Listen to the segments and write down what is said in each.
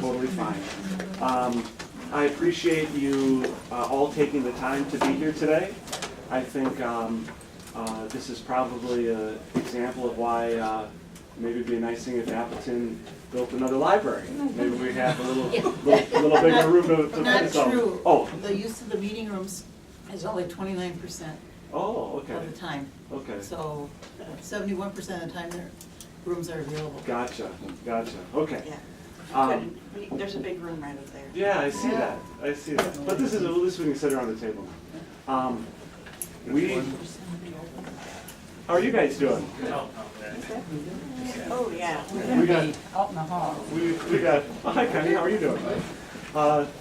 totally fine. I appreciate you all taking the time to be here today. I think this is probably an example of why maybe it'd be a nice thing if Appleton built another library. Maybe we have a little bigger room to put Not this on. true. Oh. The use of the meeting rooms is only 29% Oh, of okay. the time. Okay. So 71% of the time their rooms are available. Gotcha. Okay. Yeah. There's a big room right up there. Yeah, I see that. I see that. But this is at least we can sit around the table. How are you guys doing? Oh, yeah. We got out in the hall. we got. Oh, hi, Connie. How are you doing?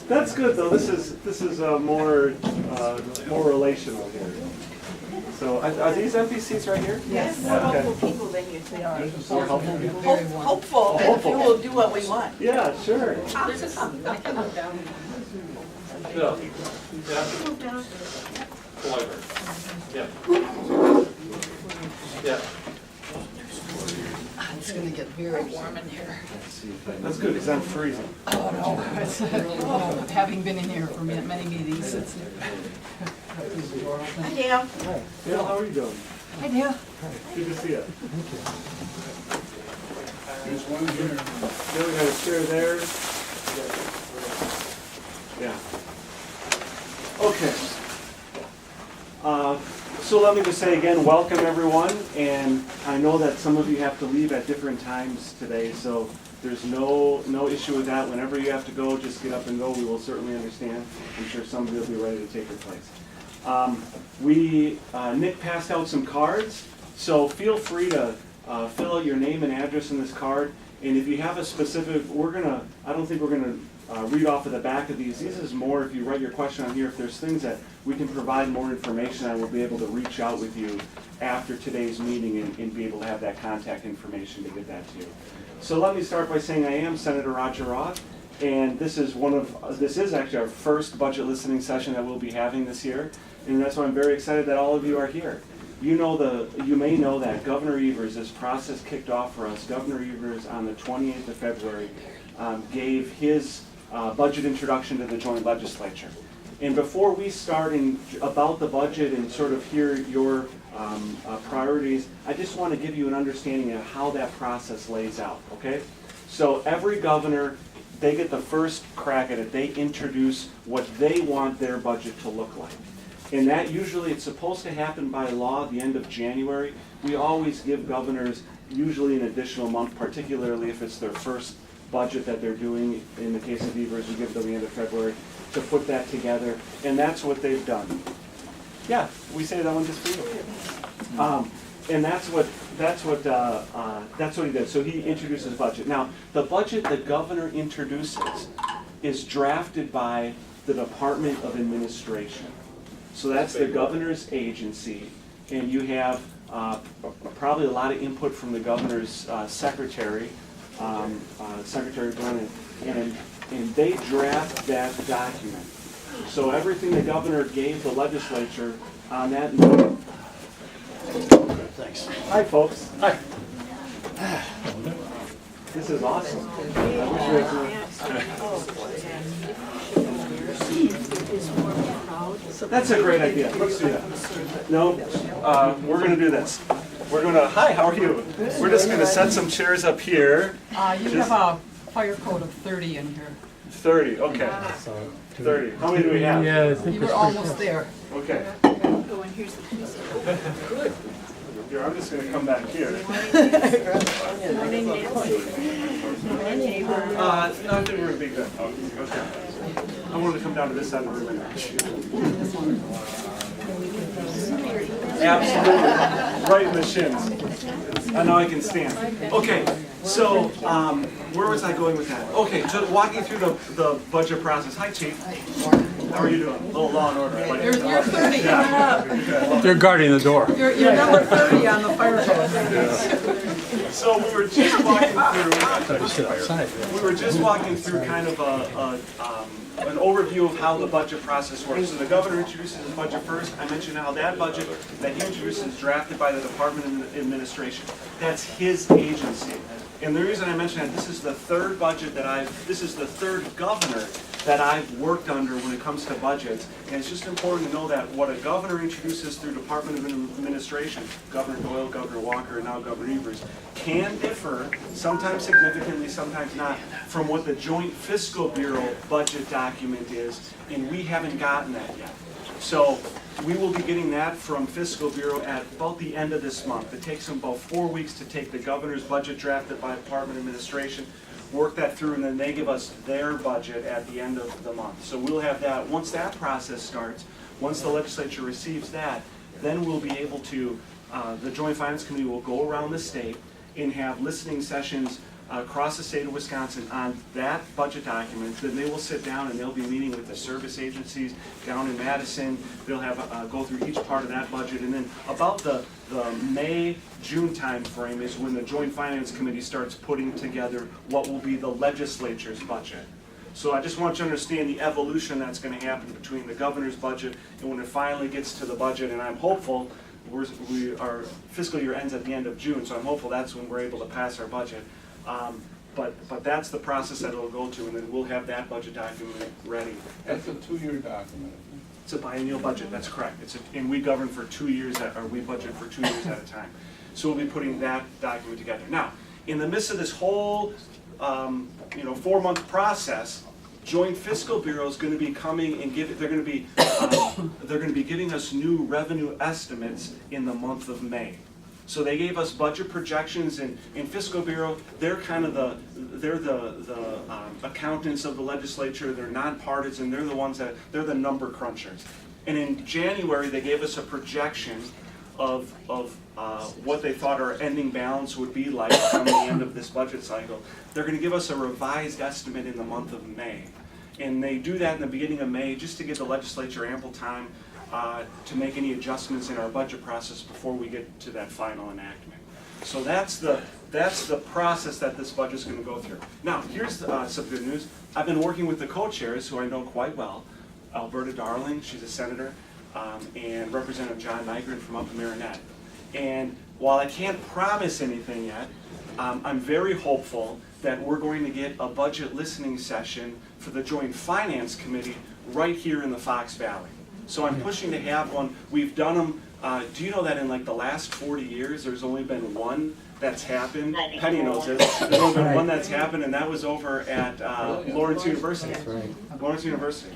That's good though. This is more relational here. So are these empty seats right here? Yes. More Okay. hopeful people than you think. More helpful people? Hopeful that you will do what we want. Yeah, sure. The library. Yeah. Yeah. It's gonna get very warm in here. That's good because I'm freezing. Oh, no, it's, having been in here for many meetings, it's. Hi, Dale. Dale, how are you doing? Hi, Dale. Good to see you. There's one here. Dale, we got a chair there. Yeah. Okay. So let me just say again, welcome everyone, and I know that some of you have to leave at different times today, so there's no issue with that. Whenever you have to go, just get up and go. We will certainly understand. I'm sure somebody will be ready to take your place. Nick passed out some cards, so feel free to fill out your name and address in this card. And if you have a specific, I don't think we're gonna read off of the back of these. This is more if you write your question on here, if there's things that we can provide more information on, we'll be able to reach out with you after today's meeting and be able to have that contact information to get that to you. So let me start by saying I am Senator Roger Roth, and this is actually our first budget listening session that we'll be having this year, and that's why I'm very excited that all of you are here. You may know that Governor Evers, this process kicked off for us. Governor Evers on the 28th of February gave his budget introduction to the joint legislature. And before we start about the budget and sort of hear your priorities, I just want to give you an understanding of how that process lays out, okay? So every governor, they get the first crack at it. They introduce what they want their budget to look like. And that usually, it's supposed to happen by law at the end of January. We always give governors usually an additional month, particularly if it's their first budget that they're doing. In the case of Evers, we give them the end of February to put that together, and that's what they've done. Yeah, we say that one just for you. And that's what he did. So he introduced his budget. Now, the budget the governor introduces is drafted by the Department of Administration. So that's the governor's agency, and you have probably a lot of input from the governor's secretary, Secretary Brennan, and they draft that document. So everything the governor gave the legislature on that note. Thanks. Hi, folks. Hi. This is awesome. I wish we had That's a great idea. Let's do that. No, we're going to do this. We're going to, hi, how are you? We're just going to set some chairs up here. You have a fire code of 30 in here. 30, okay. 30. How many do we have? Yeah, I think You were almost there. Okay. Oh, and here's the piece. Good. Here, I'm just going to come back here. Morning, Nancy. Morning, neighbor. No, I think we're going to be good. Okay. I wanted to come down to this side of the room. Absolutely. Right in the shins. I know I can stand. Okay, so where was I going with that? Okay, so walking through the budget process. Hi, Chief. How are you doing? A little law and order. You're 30. they're guarding the door. You're number 30 on the fire code. So we were just walking through. You sit outside. We were just walking through kind of an overview of how the budget process works. So the governor introduces his budget first. I mentioned how that budget that he introduces is drafted by the Department of Administration. That's his agency. And the reason I mention that, this is the third budget that this is the third governor that I've worked under when it comes to budgets. And it's just important to know that what a governor introduces through Department of Administration, Governor Doyle, Governor Walker, and now Governor Evers, can differ, sometimes significantly, sometimes not, from what the Joint Fiscal Bureau budget document is, and we haven't gotten that yet. So we will be getting that from Fiscal Bureau at about the end of this month. It takes them about 4 weeks to take the governor's budget drafted by Department of Administration, work that through, and then they give us their budget at the end of the month. So we'll have that. Once that process starts, once the legislature receives that, then we'll be able to, the Joint Finance Committee will go around the state and have listening sessions across the state of Wisconsin on that budget document. Then they will sit down and they'll be meeting with the service agencies down in Madison. They'll have go through each part of that budget, and then about the May-June time frame is when the Joint Finance Committee starts putting together what will be the legislature's budget. So I just want you to understand the evolution that's going to happen between the governor's budget and when it finally gets to the budget. And I'm hopeful, our fiscal year ends at the end of June, so I'm hopeful that's when we're able to pass our budget. But that's the process that it'll go to, and then we'll have that budget document ready. That's a 2-year document. It's a biennial budget, that's correct. And we govern for 2 years, or we budget for 2 years at a time. So we'll be putting that document together. Now, in the midst of this whole 4-month process, Joint Fiscal Bureau is going to be coming and they're going to be giving us new revenue estimates in the month of May. So they gave us budget projections, and in Fiscal Bureau, they're kind of the accountants of the legislature. They're nonpartisan. They're the ones they're the number crunchers. And in January, they gave us a projection of what they thought our ending balance would be like from the end of this budget cycle. They're going to give us a revised estimate in the month of May. And they do that in the beginning of May just to give the legislature ample time to make any adjustments in our budget process before we get to that final enactment. So that's the process that this budget is going to go through. Now, here's some good news. I've been working with the co-chairs, who I know quite well. Alberta Darling, she's a senator, and Representative John Nygren from up in Marinette. And while I can't promise anything yet, I'm very hopeful that we're going to get a budget listening session for the Joint Finance Committee right here in the Fox Valley. So I'm pushing to have one. We've done them. Do you know that in like the last 40 years, there's only been one that's happened? Penny knows this. There's only been one that's happened, and that was over at Lawrence University. Lawrence University.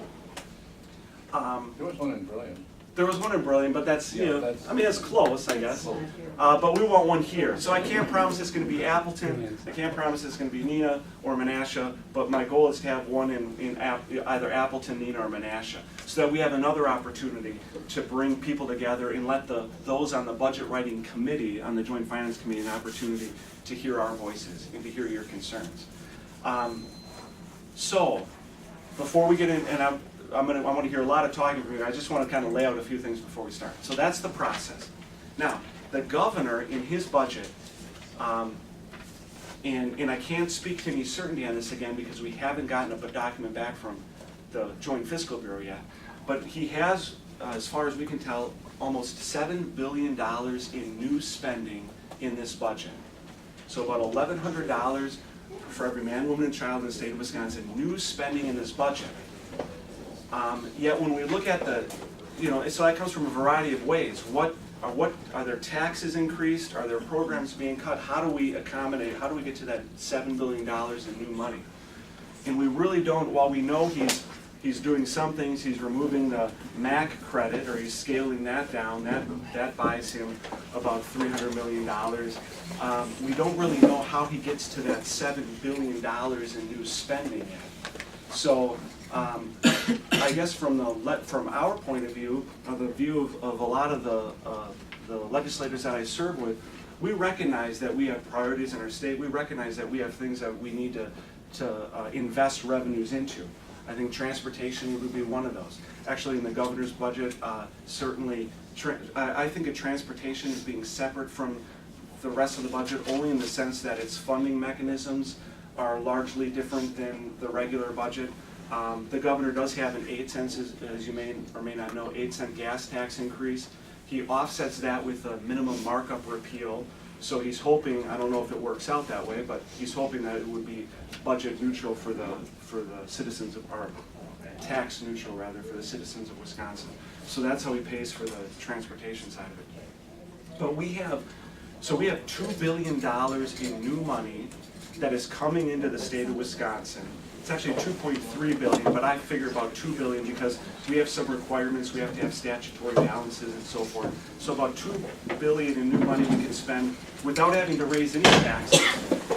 There was one in Brilliant. There was one in Brilliant, but that's, that's close, I guess. Close. But we want one here. So I can't promise it's going to be Appleton. I can't promise it's going to be Neenah or Menasha, but my goal is to have one in either Appleton, Neenah, or Menasha, so that we have another opportunity to bring people together and let those on the budget writing committee, on the Joint Finance Committee, an opportunity to hear our voices and to hear your concerns. So before we get in, and I want to hear a lot of talking from you. I just want to kind of lay out a few things before we start. So that's the process. Now, the governor in his budget, and I can't speak to any certainty on this again because we haven't gotten a document back from the Joint Fiscal Bureau yet, but he has, as far as we can tell, almost $7 billion in new spending in this budget. So about $1,100 for every man, woman, and child in the state of Wisconsin, new spending in this budget. Yet when we look at so that comes from a variety of ways. What are their taxes increased? Are there programs being cut? How do we accommodate? How do we get to that $7 billion in new money? And we really don't. While we know he's doing some things, he's removing the MAC credit, or he's scaling that down. That buys him about $300 million. We don't really know how he gets to that $7 billion in new spending yet. So. I guess from our point of view, or the view of a lot of the legislators that I serve with, we recognize that we have priorities in our state. We recognize that we have things that we need to invest revenues into. I think transportation would be one of those. Actually, in the governor's budget, certainly, I think of transportation as being separate from the rest of the budget, only in the sense that its funding mechanisms are largely different than the regular budget. The governor does have an 8 cents, as you may or may not know, 8-cent gas tax increase. He offsets that with a minimum markup repeal, So he's hoping, I don't know if it works out that way, but he's hoping that it would be budget neutral for the citizens of, or tax neutral rather, for the citizens of Wisconsin. So that's how he pays for the transportation side of it. But we have $2 billion in new money that is coming into the state of Wisconsin. It's actually 2.3 billion, but I figure about 2 billion because we have some requirements. We have to have statutory balances and so forth. So about 2 billion in new money we can spend without having to raise any taxes,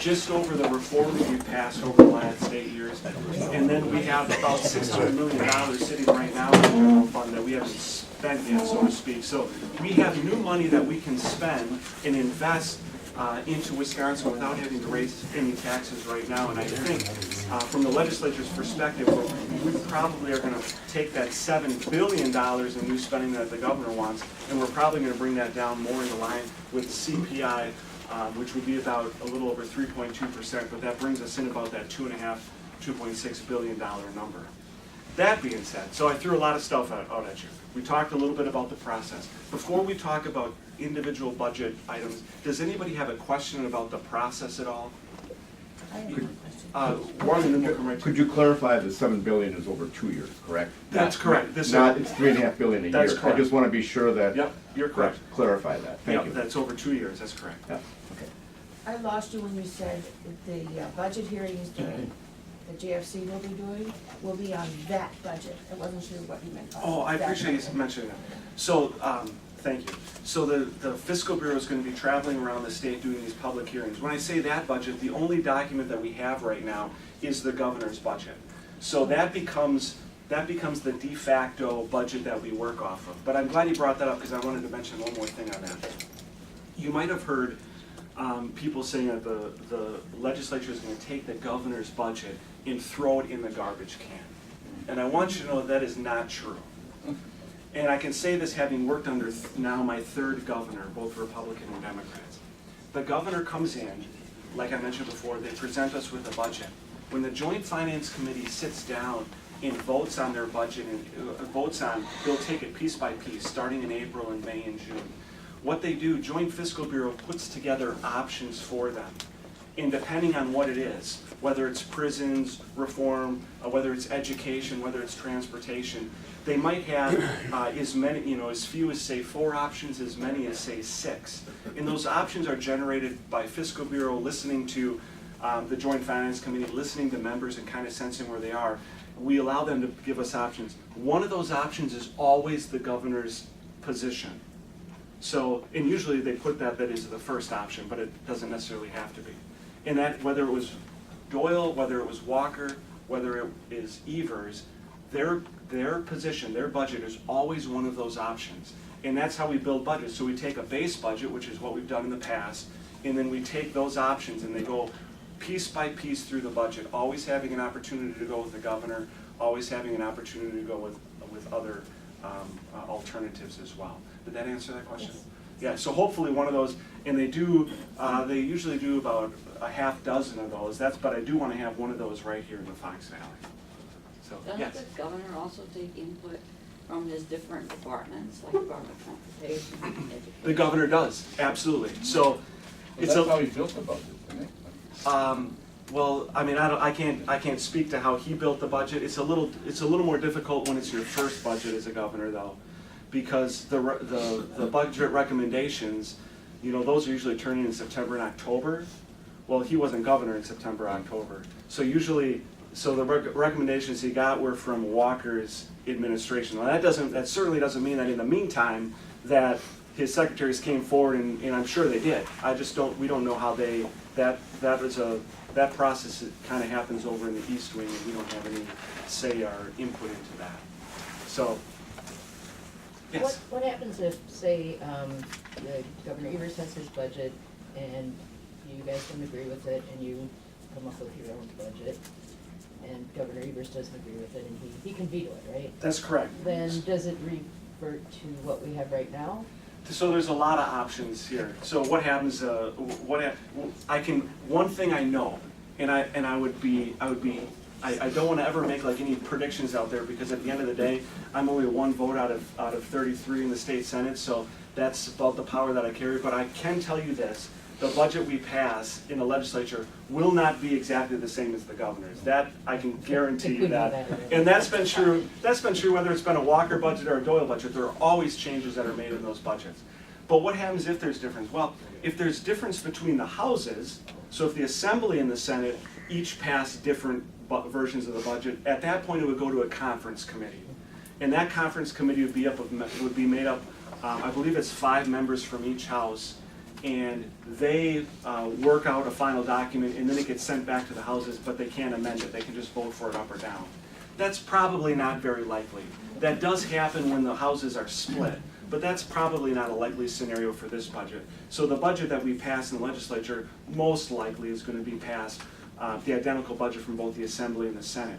just over the reforms we've passed over the last 8 years. And then we have about $600 million sitting right now in the general fund that we haven't spent yet, so to speak. So we have new money that we can spend and invest into Wisconsin without having to raise any taxes right now. And I think from the legislature's perspective, we probably are going to take that $7 billion in new spending that the governor wants, and we're probably going to bring that down more into line with CPI, which would be about a little over 3.2%, but that brings us in about that $2.6 billion number. That being said, so I threw a lot of stuff out at you. We talked a little bit about the process. Before we talk about individual budget items, does anybody have a question about the process at all? One, and then we'll come right to Could you clarify the $7 billion is over 2 years, correct? That's correct. This Not, it's $3.5 billion a year. That's correct. I just want to be sure that. Yep, you're correct. Clarify that. Thank Yep, you. that's over 2 years, that's correct. Yeah, okay. I lost you when you said that the budget hearings that the JFC will be doing will be on that budget. I wasn't sure what you meant by that. Oh, I appreciate you mentioning that. So, thank you. So the Fiscal Bureau is going to be traveling around the state doing these public hearings. When I say that budget, the only document that we have right now is the governor's budget. So that becomes the de facto budget that we work off of. But I'm glad you brought that up because I wanted to mention one more thing on that. You might have heard people saying that the legislature is going to take the governor's budget and throw it in the garbage can. And I want you to know that is not true. And I can say this having worked under now my third governor, both Republican and Democrats. The governor comes in, like I mentioned before, they present us with a budget. When the Joint Finance Committee sits down and votes on their budget and they'll take it piece by piece, starting in April and May and June. What they do, Joint Fiscal Bureau puts together options for them. And depending on what it is, whether it's prisons, reform, whether it's education, whether it's transportation, they might have as many, as few as say 4 options, as many as say 6. And those options are generated by Fiscal Bureau listening to the Joint Finance Committee, listening to members and kind of sensing where they are. We allow them to give us options. One of those options is always the governor's position. So, and usually they put that is the first option, but it doesn't necessarily have to be. And that, whether it was Doyle, whether it was Walker, whether it is Evers, their position, their budget is always one of those options. And that's how we build budgets. So we take a base budget, which is what we've done in the past, and then we take those options and they go piece by piece through the budget, always having an opportunity to go with the governor, always having an opportunity to go with other alternatives as well. Did that answer that question? Yeah, so hopefully one of those, and they usually do about a half dozen of those, but I do want to have one of those right here in the Fox Valley. So, yes. Doesn't the governor also take input from his different departments, like Department of Transportation, Education? The governor does, absolutely. So, That's how he built the budget, isn't it? well, I mean, I can't speak to how he built the budget. It's a little more difficult when it's your first budget as a governor, though, because the budget recommendations, those are usually turning in September and October. Well, he wasn't governor in September, October. So the recommendations he got were from Walker's administration. Now that certainly doesn't mean that in the meantime that his secretaries came forward and I'm sure they did. We don't know how that process kind of happens over in the East Wing and we don't have any say or input into that. So, yes. What happens if, say, the Governor Evers has his budget and you guys don't agree with it and you come up with your own budget and Governor Evers doesn't agree with it and he can veto it, right? That's correct. Then does it revert to what we have right now? So there's a lot of options here. So what happens? One thing I know, and I don't want to ever make like any predictions out there because at the end of the day, I'm only one vote out of 33 in the state Senate. So that's about the power that I carry. But I can tell you this: the budget we pass in the legislature will not be exactly the same as the governor's. That, I can guarantee you that. And that's been true whether it's been a Walker budget or a Doyle budget. There are always changes that are made in those budgets. But what happens if there's difference? Well, if there's difference between the houses, so if the Assembly and the Senate each pass different versions of the budget, at that point it would go to a conference committee. And that conference committee would be made up, I believe it's 5 members from each house, and they work out a final document, and then it gets sent back to the houses, but they can't amend it. They can just vote for it up or down. That's probably not very likely. That does happen when the houses are split, but that's probably not a likely scenario for this budget. So the budget that we pass in the legislature most likely is going to be passed, the identical budget from both the Assembly and the Senate.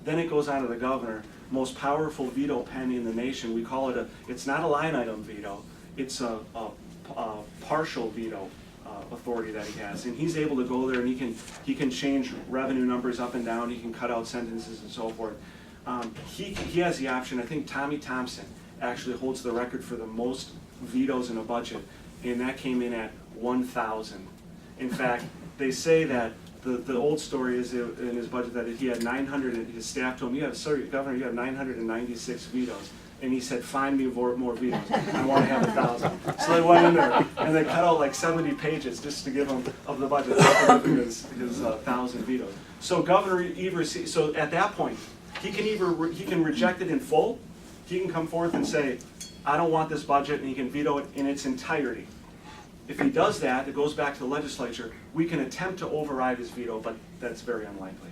Then it goes on to the governor, most powerful veto pen in the nation. We call it it's not a line item veto, it's a partial veto authority that he has. And he's able to go there and he can change revenue numbers up and down, he can cut out sentences and so forth. He has the option. I think Tommy Thompson actually holds the record for the most vetoes in a budget, and that came in at 1,000. In fact, they say that the old story is in his budget that he had 900, and his staff told him, Governor, you have 996 vetoes. And he said, find me more vetoes. I want to have 1,000. So they went in there and they cut out like 70 pages just to give him of the budget, his 1,000 vetoes. So Governor Evers, so at that point, he can reject it in full. He can come forth and say, I don't want this budget, and he can veto it in its entirety. If he does that, it goes back to the legislature. We can attempt to override his veto, but that's very unlikely.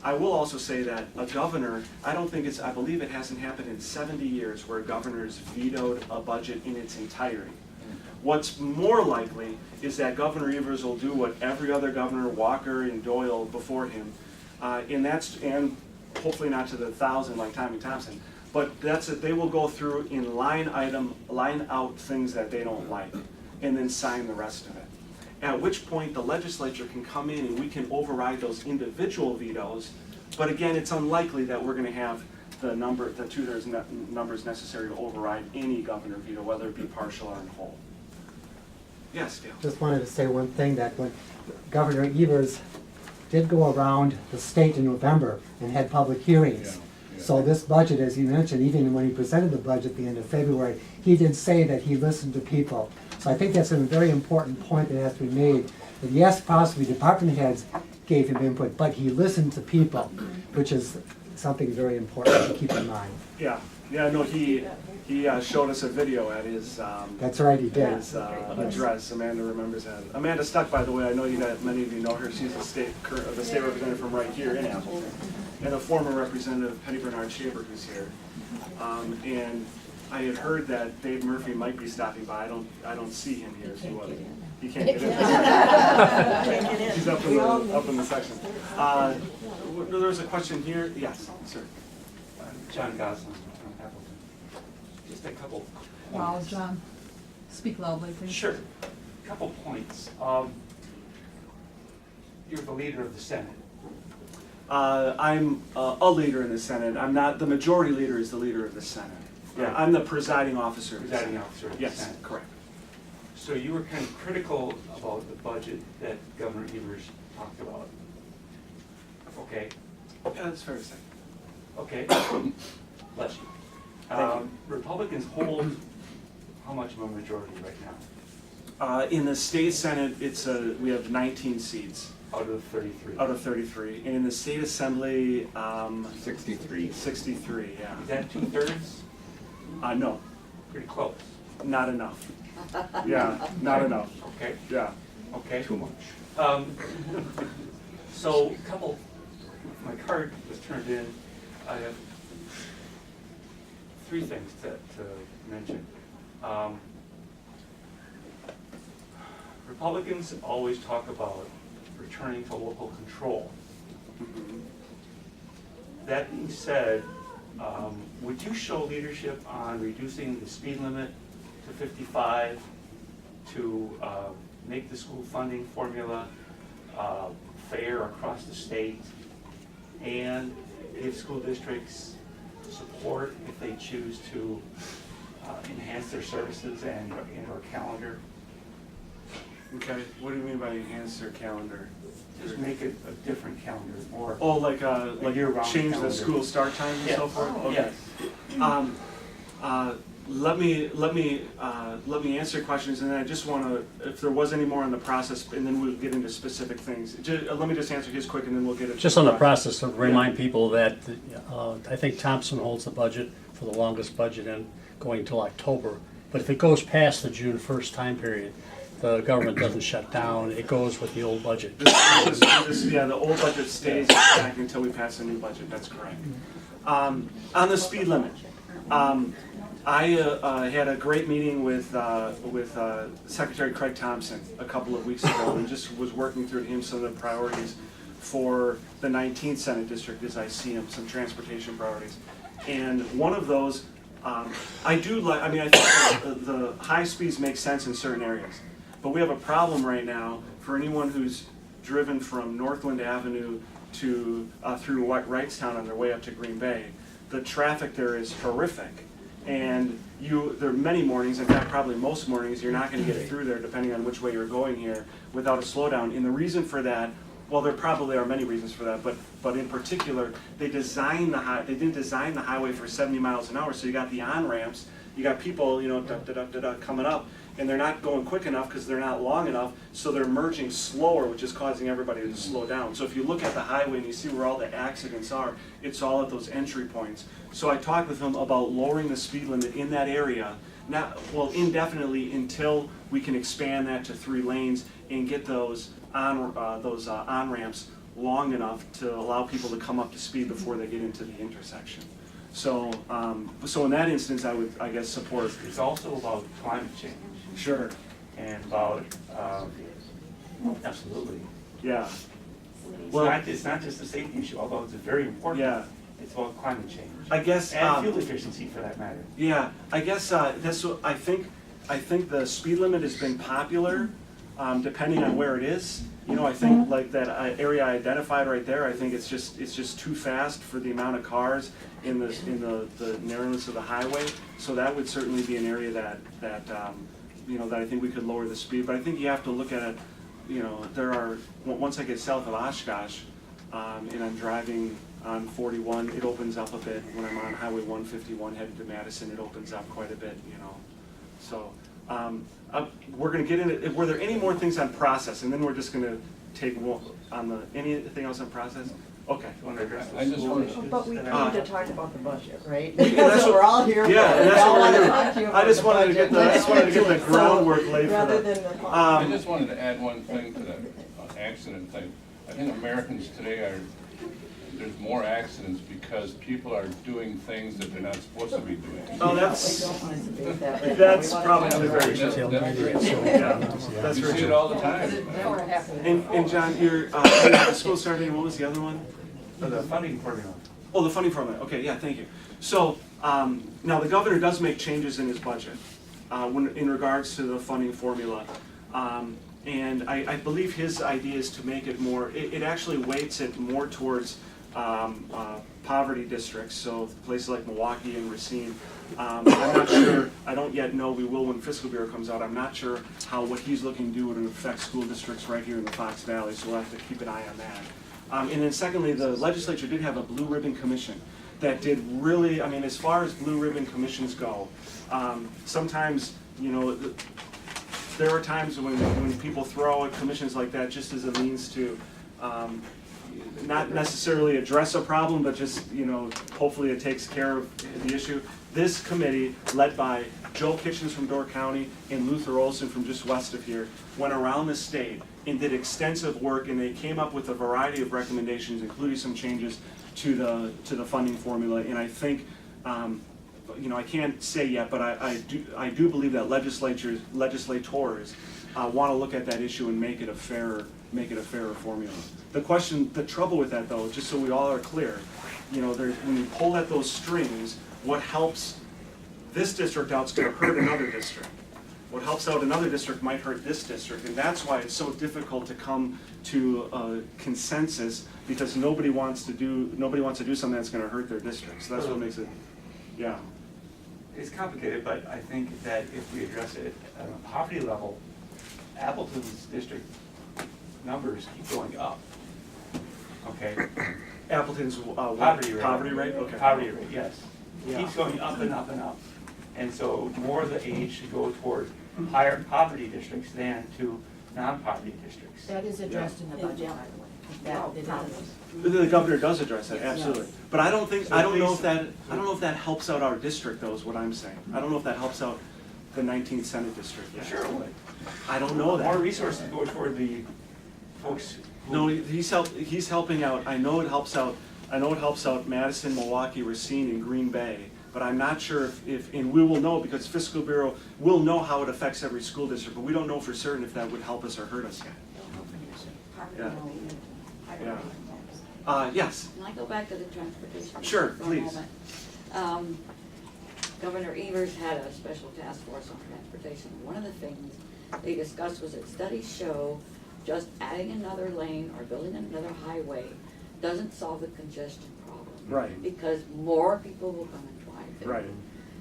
I will also say that a governor, I believe it hasn't happened in 70 years where a governor's vetoed a budget in its entirety. What's more likely is that Governor Evers will do what every other governor, Walker and Doyle before him, and hopefully not to the 1,000 like Tommy Thompson, but they will go through in line out things that they don't like, and then sign the rest of it. At which point the legislature can come in and we can override those individual vetoes, but again, it's unlikely that we're going to have the 2/3 numbers necessary to override any governor veto, whether it be partial or in whole. Yes, Dale? Just wanted to say one thing, that when Governor Evers did go around the state in November and had public hearings. Yeah. So this budget, as you mentioned, even when he presented the budget at the end of February, he did say that he listened to people. So I think that's a very important point that has to be made, that yes, possibly department heads gave him input, but he listened to people, which is something very important to keep in mind. Yeah, no, he showed us a video at his That's right, he did. his address. Amanda remembers that. Amanda Stuck, by the way, I know many of you know her. She's the state representative from right here in Appleton, and a former representative, Penny Bernard Shaver, who's here. And I had heard that Dave Murphy might be stopping by. I don't see him here. He can't get in. He's up in the section. There's a question here. Yes, sir. John Goslin from Appleton. Just a couple points. Wow, John, speak loudly, please. Sure. A couple points. You're the leader of the Senate. I'm a leader in the Senate. I'm not, the majority leader is the leader of the Senate. Yeah, I'm the presiding officer of the Senate. Presiding officer of the Senate. Yes, correct. So you were kind of critical about the budget that Governor Evers talked about. Okay. Yeah, that's fair to say. Okay. Bless you. Thank you. Republicans hold how much of a majority right now? In the state Senate, we have 19 seats. Out of 33. Out of 33. And in the state assembly, 63. 63, yeah. Is that 2/3? No, Pretty close. not enough. Yeah, not enough. Okay. Yeah. Okay. Too much. So, my card was turned in. I have 3 things to mention. Republicans always talk about returning to local control. That being said, would you show leadership on reducing the speed limit to 55, to make the school funding formula fair across the state, and give school districts support if they choose to enhance their services and or calendar? Okay, what do you mean by enhance their calendar? Just make it a different calendar, more. Oh, like year-round change the calendar. school start time and so Yes. forth? Okay. Yes. Let me answer your questions, and then I just want to, if there was any more on the process, and then we'll get into specific things. Let me just answer his quick, and then we'll get it. Just on the process, to remind people that I think Thompson holds the budget for the longest budget and going till October. But if it goes past the June 1st time period, the government doesn't shut down, it goes with the old budget. Yeah, the old budget stays back until we pass a new budget, that's correct. On the speed limit, I had a great meeting with Secretary Craig Thompson a couple of weeks ago, and just was working through him some of the priorities for the 19th Senate District as I see them, some transportation priorities. And one of those, I think the high speeds make sense in certain areas. But we have a problem right now for anyone who's driven from Northland Avenue to through Wrightstown on their way up to Green Bay. The traffic there is horrific, and there are many mornings, in fact probably most mornings, you're not going to get through there depending on which way you're going here without a slowdown. And the reason for that, well, there probably are many reasons for that, but in particular, they didn't design the highway for 70 miles an hour, so you got the on-ramps, you got people, coming up, and they're not going quick enough because they're not long enough, so they're merging slower, which is causing everybody to slow down. So if you look at the highway and you see where all the accidents are, it's all at those entry points. So I talked with them about lowering the speed limit in that area, indefinitely until we can expand that to 3 lanes and get those on-ramps long enough to allow people to come up to speed before they get into the intersection. So, so in that instance, I would, I guess, support. It's also about climate change. Sure. And about, absolutely. Yeah. It's not just a safety issue, although it's very important. Yeah. It's about climate change. I guess. And fuel efficiency, for that matter. Yeah. I guess that's what I think. I think the speed limit has been popular, depending on where it is. I think like that area I identified right there. I think it's just too fast for the amount of cars in the narrowness of the highway. So that would certainly be an area that I think we could lower the speed. But I think you have to look at it. Once I get south of Oshkosh, and I'm driving on 41, it opens up a bit. When I'm on Highway 151 headed to Madison, it opens up quite a bit. So. We're going to get into, were there any more things on process, and then we're just going to take on anything else on process? Okay. You want to address I just want to. But we need to talk about the budget, right? That's That's what we're all here for. Yeah, and that's what we're doing. I just wanted to get the So, groundwork laid for rather that. than the. I just wanted to add one thing to the accident thing. I think Americans today there's more accidents because people are doing things that they're not supposed to be doing. Oh, We don't want to debate that right now. that's We want to probably talk very about true. it. That's You very see it true. all the time. And John, the school starting. What was the other one? the funding formula. Oh, the funding formula. Okay, yeah, thank you. So now the governor does make changes in his budget in regards to the funding formula. And I believe his idea is to make it more, it actually weights it more towards poverty districts, so places like Milwaukee and Racine. I'm not sure, I don't yet know, we will when Fiscal Bureau comes out, I'm not sure how what he's looking to do would affect school districts right here in the Fox Valley, so we'll have to keep an eye on that. And then secondly, the legislature did have a blue ribbon commission that did really, as far as blue ribbon commissions go, sometimes, there are times when people throw out commissions like that just as a means to not necessarily address a problem, but just, hopefully it takes care of the issue. This committee, led by Joel Kitchens from Door County and Luther Olson from just west of here, went around the state and did extensive work, and they came up with a variety of recommendations, including some changes to the funding formula. And I think, I can't say yet, but I do believe that legislators want to look at that issue and make it a fairer formula. The trouble with that though, just so we all are clear, when you pull at those strings, what helps this district out is going to hurt another district. What helps out another district might hurt this district, and that's why it's so difficult to come to a consensus, because nobody wants to do something that's going to hurt their district. So that's what makes it, yeah. It's complicated, but I think that if we address it at a poverty level, Appleton's district numbers keep going up. Okay, Appleton's poverty rate. Poverty rate, okay. Poverty rate, yes. It Yeah. keeps going up and up and up. And so more of the aid should go toward higher poverty districts than to non-poverty districts. That is addressed in the budget, by the way. That, it is. The governor does address that, absolutely. But I don't know if that helps out our district though, is what I'm saying. I don't know if that helps out the 19th Senate district. Sure it would. I don't know that. More resources go toward the folks who. No, he's helping out, I know it helps out Madison, Milwaukee, Racine, and Green Bay, but I'm not sure if, and we will know because Fiscal Bureau will know how it affects every school district, but we don't know for certain if that would help us or hurt us yet. Yeah. Yeah. Yes, Can I go back to the transportation? Sure, for a please. moment? Governor Evers had a special task force on transportation. One of the things they discussed was that studies show just adding another lane or building another highway doesn't solve the congestion problem. right, Because more people will come and drive there. right.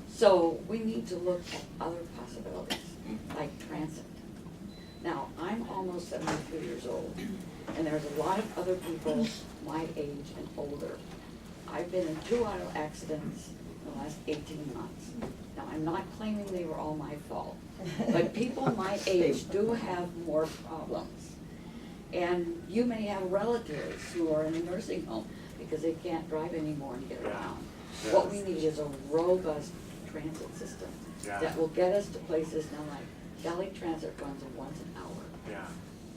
So we need to look at other possibilities, like transit. Now, I'm almost 73 years old, and there's a lot of other people my age and older. I've been in 2 auto accidents in the last 18 months. Now, I'm not claiming they were all my fault, but people my age do have more problems. And you may have relatives who are in a nursing home because they can't drive anymore and get around. Yeah. What we need is a robust transit system Yeah. that will get us to places now like Valley Transit runs once an hour. Yeah,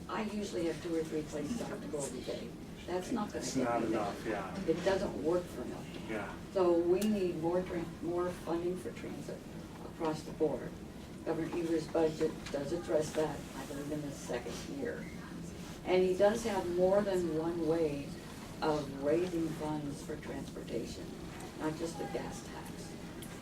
I usually have 2 or 3 places I have to go every day. That's not gonna it's get not me there. enough, yeah, It doesn't work for me. yeah. So we need more funding for transit across the board. Governor Evers' budget does address that, I believe, in the 2nd year. And he does have more than one way of raising funds for transportation, not just the gas tax,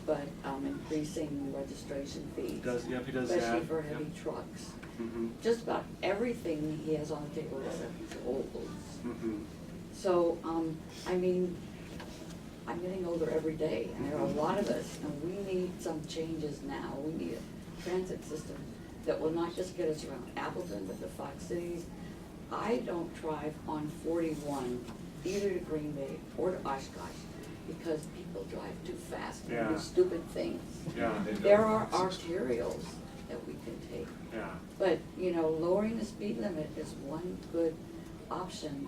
but increasing registration fees. He does that. Especially for heavy trucks. Mm-hmm, Just about everything he has on the table is old. mm-hmm. So, I mean, I'm getting older every day, and there are a lot of us, and we need some changes now. We need a transit system that will not just get us around Appleton, but the Fox Cities. I don't drive on 41 either to Green Bay or to Oshkosh because people drive too fast and do Yeah. stupid things. Yeah, There are arterials that we can take. yeah, But, lowering the speed limit is one good option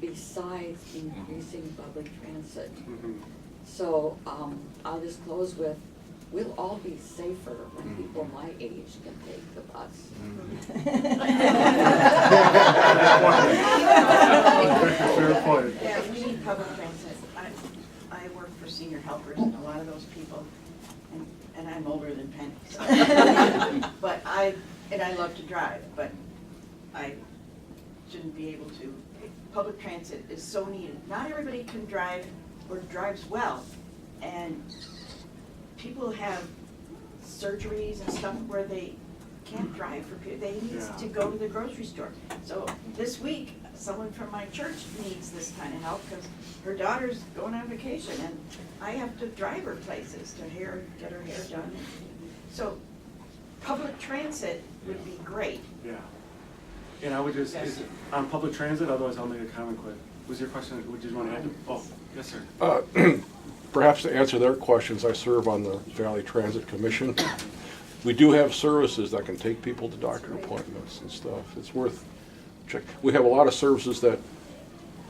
besides increasing public transit. mm-hmm. So, I'll just close with, we'll all be safer when people my age can take the bus. Fair point. Yeah, we need public transit. I work for senior helpers and a lot of those people, and I'm older than Penny. So. But I love to drive, but I shouldn't be able to. Public transit is so needed. Not everybody can drive or drives well, and people have surgeries and stuff where they can't drive they need Yeah. to go to the grocery store. So this week, someone from my church needs this kind of help because her daughter's going on vacation and I have to drive her places to get her hair done. So public transit would be great. Yeah. And I would just, on public transit, otherwise I'll make a comment quick. Was your question, did you want to add? Oh, yes, sir. Perhaps to answer their questions, I serve on the Valley Transit Commission. We do have services that can take people to doctor appointments and stuff. It's worth check. We have a lot of services that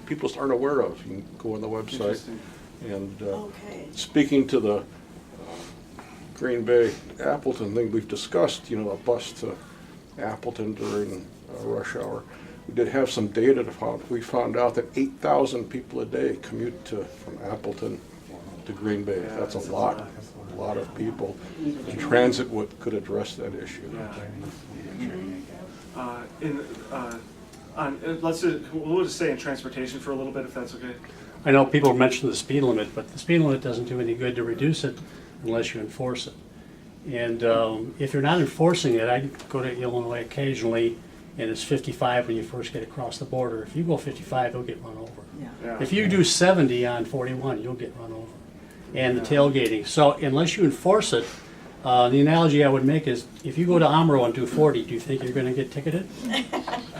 people just aren't aware of. You can go on the website. Interesting. And Okay. speaking to the Green Bay Appleton thing, we've discussed, a bus to Appleton during rush hour. We did have some data we found out that 8,000 people a day commute from Appleton to Green Bay. Yeah, That's that's a lot of people. And transit could address that issue. We'll just stay in transportation for a little bit, if that's okay. I know people mention the speed limit, but the speed limit doesn't do any good to reduce it unless you enforce it. And if you're not enforcing it, I go to Illinois occasionally, and it's 55 when you first get across the border. If you go 55, you'll get run over. Yeah. If you do 70 on 41, you'll get run over. And the tailgating. So unless you enforce it, The analogy I would make is, if you go to Amro and do 40, do you think you're gonna get ticketed?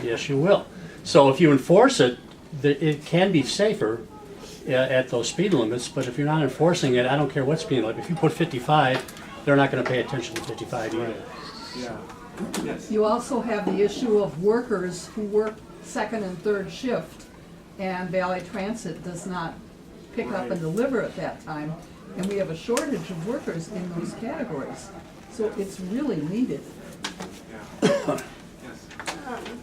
Yes, you will. So if you enforce it, it can be safer at those speed limits, but if you're not enforcing it, I don't care what speed limit. If you put 55, they're not gonna pay attention to 55 either. Yeah. Yes. You also have the issue of workers who work second and third shift, and Valley Transit does not pick up and deliver at that time, and we have a shortage of workers in those categories. So it's really needed. Yeah. Yes.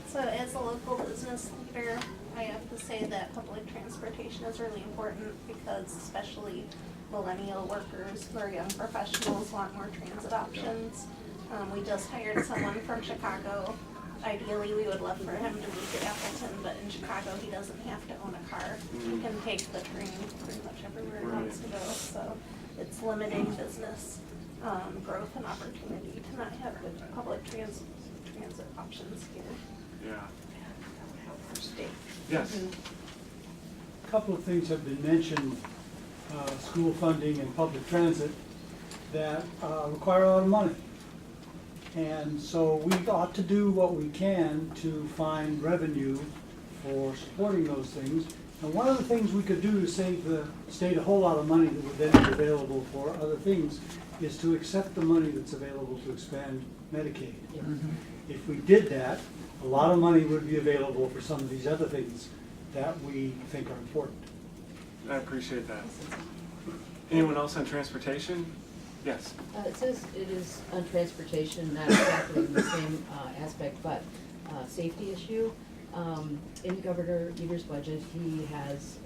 So as a local business leader, I have to say that public transportation is really important because especially millennial workers who are young professionals want more transit options. We just hired someone from Chicago. Ideally, we would love for him to move to Appleton, but in Chicago, he doesn't have to own a car. He can take the train pretty much everywhere he wants to go. So it's limiting business growth and opportunity to not have good public transit options here. Yeah. Our state. Yes. A couple of things have been mentioned, school funding and public transit, that require a lot of money. And so we ought to do what we can to find revenue for supporting those things. And one of the things we could do to save the state a whole lot of money that would then be available for other things is to accept the money that's available to expand Medicaid. If we did that, a lot of money would be available for some of these other things that we think are important. I appreciate that. Anyone else on transportation? Yes. It says it is on transportation, not exactly in the same aspect, but safety issue. In Governor Evers's budget, he has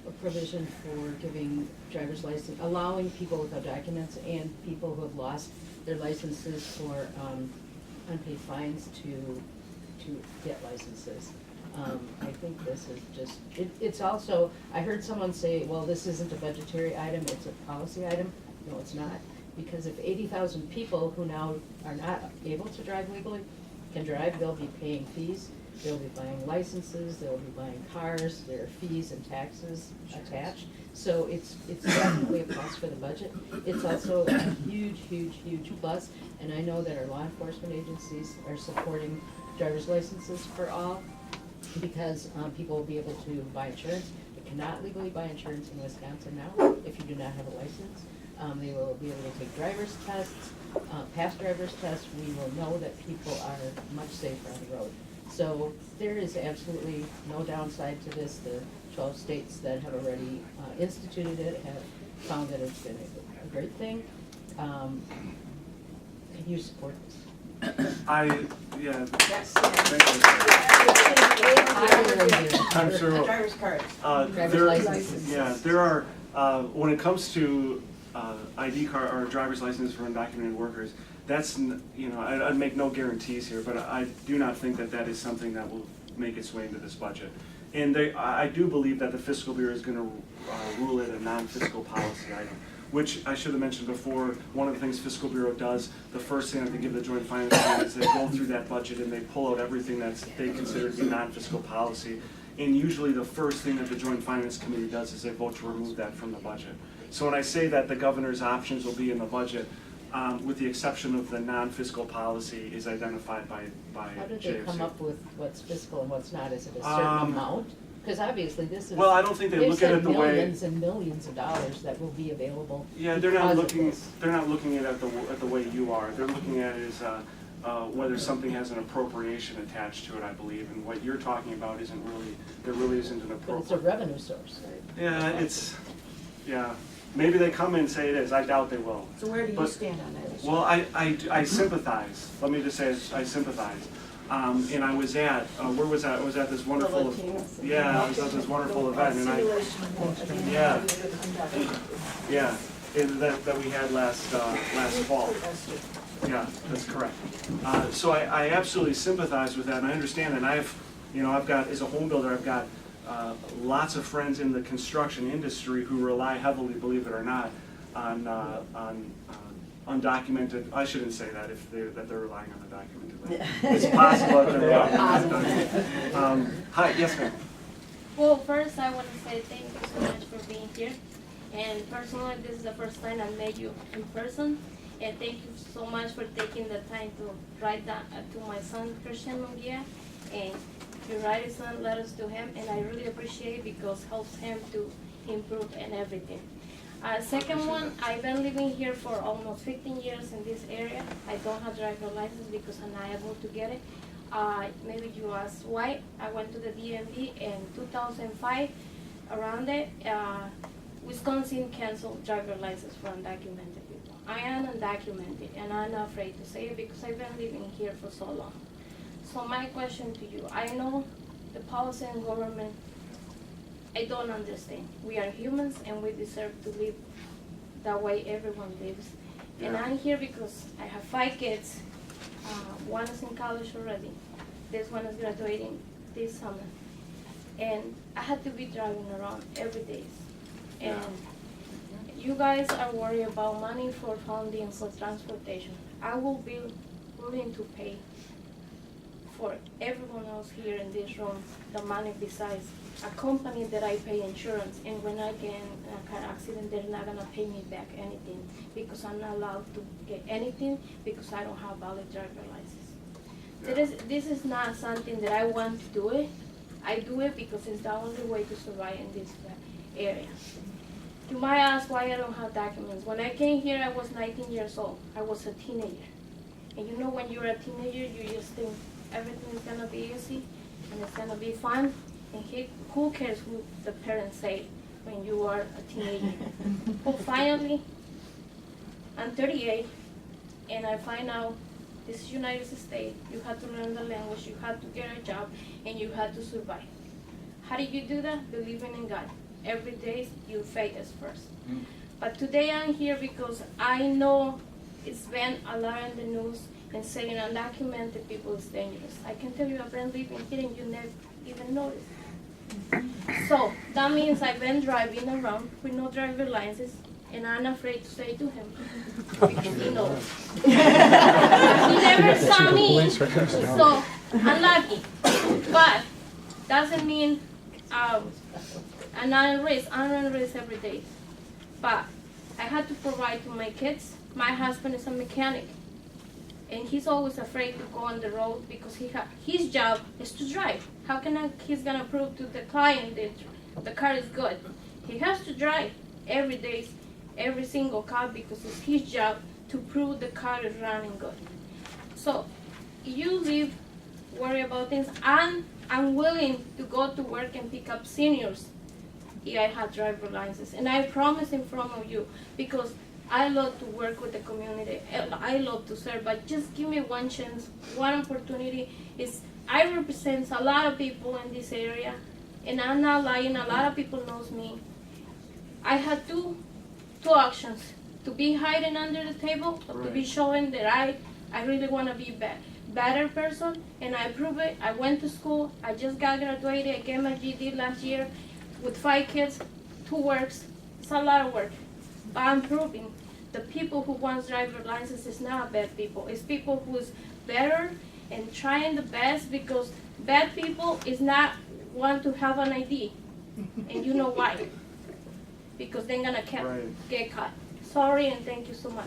a provision for giving driver's license, allowing people without documents and people who have lost their licenses for unpaid fines to get licenses. I think this is just, it's also, I heard someone say, well, this isn't a budgetary item, it's a policy item. No, it's not, because if 80,000 people who now are not able to drive legally can drive, they'll be paying fees, they'll be buying licenses, they'll be buying cars, there are fees and taxes attached. So it's definitely a plus for the budget. It's also a huge, huge, huge plus, and I know that our law enforcement agencies are supporting driver's licenses for all, because people will be able to buy insurance. You cannot legally buy insurance in Wisconsin now if you do not have a license. They will be able to take driver's tests, pass driver's tests. We will know that people are much safer on the road. So there is absolutely no downside to this. The 12 states that have already instituted it have found that it's been a great thing. Can you support this? Yeah. Yes. I'm sure. Driver's cards. Driver's licenses. Yeah, there are, when it comes to ID card or driver's license for undocumented workers, that's, I'd make no guarantees here, but I do not think that that is something that will make its way into this budget. And I do believe that the Fiscal Bureau is going to rule it a non-fiscal policy item, which I should have mentioned before. One of the things Fiscal Bureau does, the first thing that they give the Joint Finance Committee is they go through that budget and they pull out everything that they consider to be non-fiscal policy. And usually the first thing that the Joint Finance Committee does is they vote to remove that from the budget. So when I say that the governor's options will be in the budget, with the exception of the non-fiscal policy is identified by How did JFC. they come up with what's fiscal and what's not? Is it a certain amount? Because obviously this is. Well, I don't think they look at it the way. Millions and millions of dollars that will be available. Yeah, they're not because of looking. this. They're not looking at it the way you are. They're looking at it as whether something has an appropriation attached to it. I believe, and what you're talking about isn't really. There really isn't an But it's a appropriate. revenue source, right? Yeah, it's. Yeah, maybe they come in and say it is. I doubt they will. So where do you But- stand on that issue? Well, I sympathize. Let me just say I sympathize. And I was at, where was I? I was at this wonderful, yeah, I was at this wonderful event, and that we had last fall. Yeah, that's correct. So I absolutely sympathize with that, and I understand that. I've got, as a home builder, I've got lots of friends in the construction industry who rely heavily, believe it or not, on undocumented. I shouldn't say that that they're relying on undocumented labor. It's possible that they're relying on undocumented. Hi, yes, ma'am. Well, first I want to say thank you so much for being here. And personally, this is the first time I met you in person. And thank you so much for taking the time to write that to my son, Christian Munguia. And you write some letters to him, and I really appreciate it because it helps him to improve and everything. Second one, I've been living here for almost 15 years in this area. I don't have driver license because I'm not able to get it. Maybe you ask why. I went to the DMV in 2005. Around it, Wisconsin canceled driver license for undocumented people. I am undocumented, and I'm not afraid to say it because I've been living here for so long. So my question to you, I know the policy and government, I don't understand. We are humans and we deserve to live that way everyone lives. And I'm here because I have 5 kids. One is in college already. This one is graduating this summer. And I had to be driving around every day. And you guys are worried about money for funding for transportation. I will be willing to pay for everyone else here in this room the money besides a company that I pay insurance, and when I get in a car accident, they're not gonna pay me back anything because I'm not allowed to get anything because I don't have valid driver license. This is not something that I want to do it. I do it because it's the only way to survive in this area. You might ask why I don't have documents. When I came here, I was 19 years old. I was a teenager. And you know when you're a teenager, you just think everything is gonna be easy and it's gonna be fun. And who cares who the parents say when you are a teenager? But finally, I'm 38, and I find out this is United States. You have to learn the language, you have to get a job, and you have to survive. How do you do that? Believing in God. Every day, your faith is first. But today I'm here because I know it's been a lot in the news and saying undocumented people is dangerous. I can tell you I've been living here and you never even noticed. So that means I've been driving around with no driver license, and I'm afraid to say to him because he knows. He never saw me, so I'm lucky. But doesn't mean I'm not at risk. I'm at risk every day. But I had to provide to my kids. My husband is a mechanic, and he's always afraid to go on the road because his job is to drive. How can he's gonna prove to the client that the car is good? He has to drive every day, every single car, because it's his job to prove the car is running good. So you live, worry about things. I'm willing to go to work and pick up seniors if I have driver license, and I promise in front of you because I love to work with the community. I love to serve, but just give me one chance, one opportunity. I represent a lot of people in this area, and I'm not lying. A lot of people knows me. I had two options: to be hiding under the table, or to be showing that I really want to be better person, and I prove it. I went to school. I just got graduated. I got my GED last year with 5 kids, 2 works. It's a lot of work. But I'm proving the people who want driver license is not bad people. It's people who's better and trying the best, because bad people is not want to have an ID. And you know why? Because they're gonna get caught. Sorry, and thank you so much.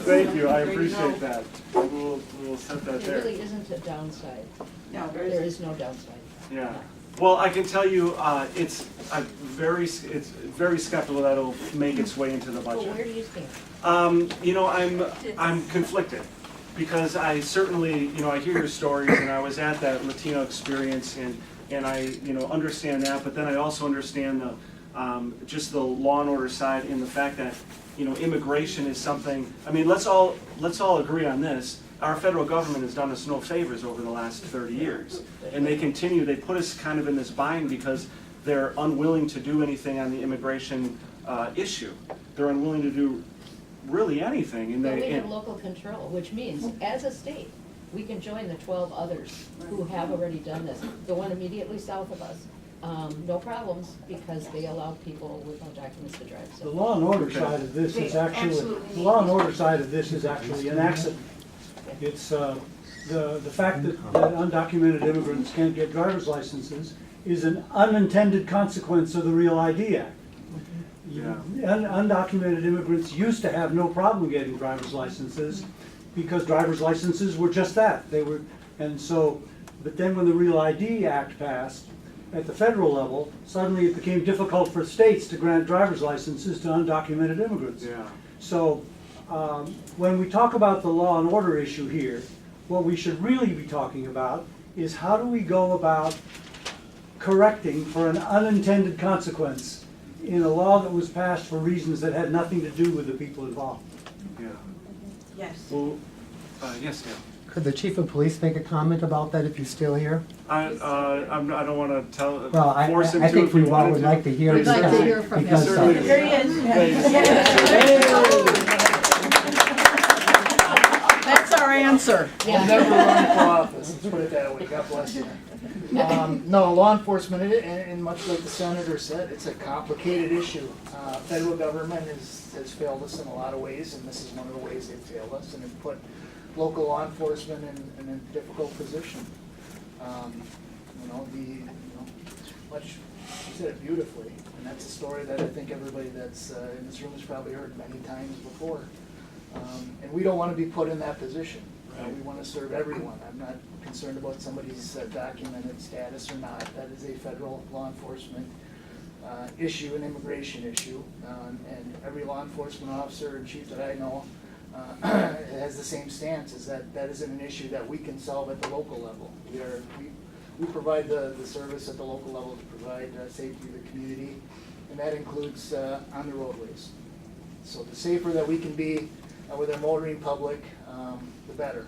Thank you, I appreciate that. We'll set that There there. really isn't a downside. No, There is no downside. Yeah. Well, I can tell you, it's very skeptical that it'll make its way into the But budget. where do you stand? You know, I'm conflicted, because I certainly, you know, I hear your stories, and I was at that Latino experience, and I, you know, understand that, but then I also understand the just the law and order side, and the fact that, you know, immigration is something. I mean, let's all agree on this. Our federal government has done us no favors over the last 30 years, and they put us kind of in this bind because they're unwilling to do anything on the immigration issue. They're unwilling to do really anything. And But we have local control, which means, as a state, we can join the 12 others who have already done this. The one immediately south of us, no problems, because they allow people with no documents to drive. The law and order side of this is actually, the law and order side of this is actually an accident. It's, The fact that undocumented immigrants can't get driver's licenses is an unintended consequence of the Real ID Act. Yeah. Undocumented immigrants used to have no problem getting driver's licenses because driver's licenses were just that. They were, and so, but then when the Real ID Act passed at the federal level, suddenly it became difficult for states to grant driver's licenses to undocumented immigrants. Yeah. So when we talk about the law and order issue here, what we should really be talking about is how do we go about correcting for an unintended consequence in a law that was passed for reasons that had nothing to do with the people involved. Yeah. Yes. Well, yes, yeah. Could the chief of police make a comment about that if he's still here? I don't want to tell. Well, I force him I to think if we he wanted would to. like to hear. We'd like to hear from him. because, Certainly. Here he is. That's our answer. I'll never run for office, let's put it that way, God bless you. No, law enforcement, and much like the senator said, it's a complicated issue. Federal government has failed us in a lot of ways, and this is one of the ways they've failed us, and have put local law enforcement in a difficult position. Much, she said it beautifully, and that's a story that I think everybody that's in this room has probably heard many times before. And we don't want to be put in that position. We want to serve everyone. I'm not concerned about somebody's documented status or not. That is a federal law enforcement issue, an immigration issue. And every law enforcement officer and chief that I know has the same stance, is that that isn't an issue that we can solve at the local level. We provide the service at the local level to provide safety to the community, and that includes on the roadways. So the safer that we can be with our motoring public, the better.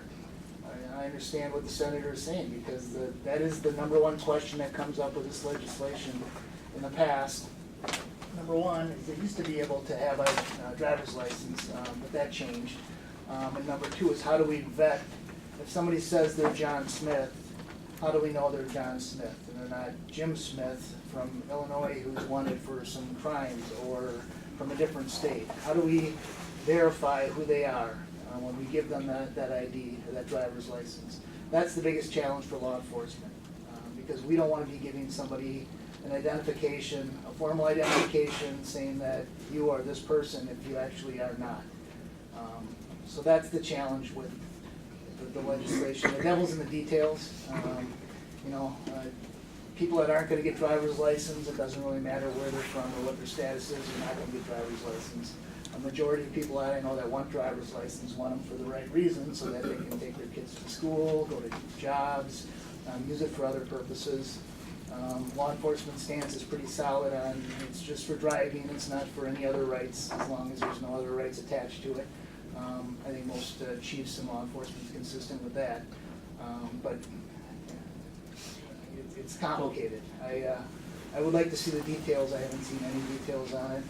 I understand what the senator is saying, because that is the number one question that comes up with this legislation in the past. Number one is they used to be able to have a driver's license, but that changed. And number two is, how do we vet? If somebody says they're John Smith, how do we know they're John Smith and they're not Jim Smith from Illinois who's wanted for some crimes, or from a different state? How do we verify who they are when we give them that ID or that driver's license? That's the biggest challenge for law enforcement, because we don't want to be giving somebody an identification, a formal identification saying that you are this person if you actually are not. So that's the challenge with the legislation. The devil's in the details. People that aren't going to get driver's license, it doesn't really matter where they're from or what their status is, they're not going to get driver's license. A majority of people that I know that want driver's license want them for the right reasons, so that they can take their kids to school, go to jobs, use it for other purposes. Law enforcement stance is pretty solid on it's just for driving, it's not for any other rights, as long as there's no other rights attached to it. I think most chiefs and law enforcement is consistent with that. But it's complicated. I would like to see the details. I haven't seen any details on it.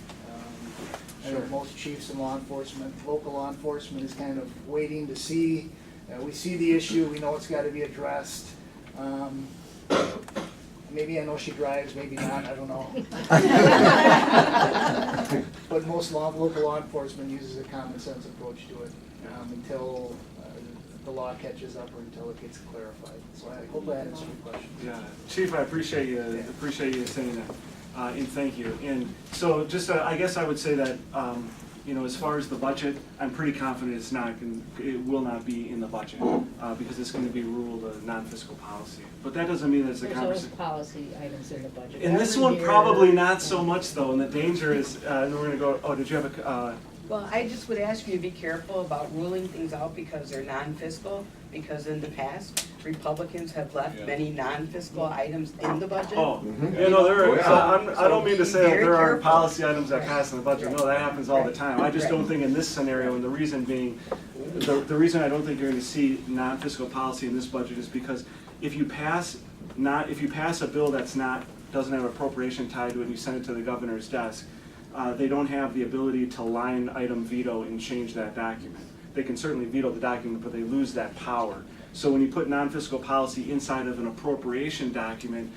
I know most chiefs and law enforcement, local law enforcement, is kind of waiting to see. We see the issue, we know it's got to be addressed. Maybe I know she drives, maybe not, I don't know. But most local law enforcement uses a common sense approach to it until the law catches up or until it gets clarified. So I hope that answers your question. Yeah, Chief, I appreciate you saying that, and thank you. And so, just I guess I would say that as far as the budget, I'm pretty confident it will not be in the budget because it's going to be ruled a non-fiscal policy. But that doesn't mean that it's a conversation. There's always policy items in the budget. And this one probably not so much though. And the danger is, and we're going to go. Oh, did you have a? Well, I just would ask you to be careful about ruling things out because they're non-fiscal, because in the past, Republicans have left many non-fiscal items in the budget. Oh, there are. So I don't mean to say that there are policy items that pass in the budget. No, that happens all the time. I just don't think in this scenario, and the reason being, the reason I don't think you're going to see non-fiscal policy in this budget is because if you pass a bill doesn't have appropriation tied to it and you send it to the governor's desk, they don't have the ability to line item veto and change that document. They can certainly veto the document, but they lose that power. So when you put non-fiscal policy inside of an appropriation document,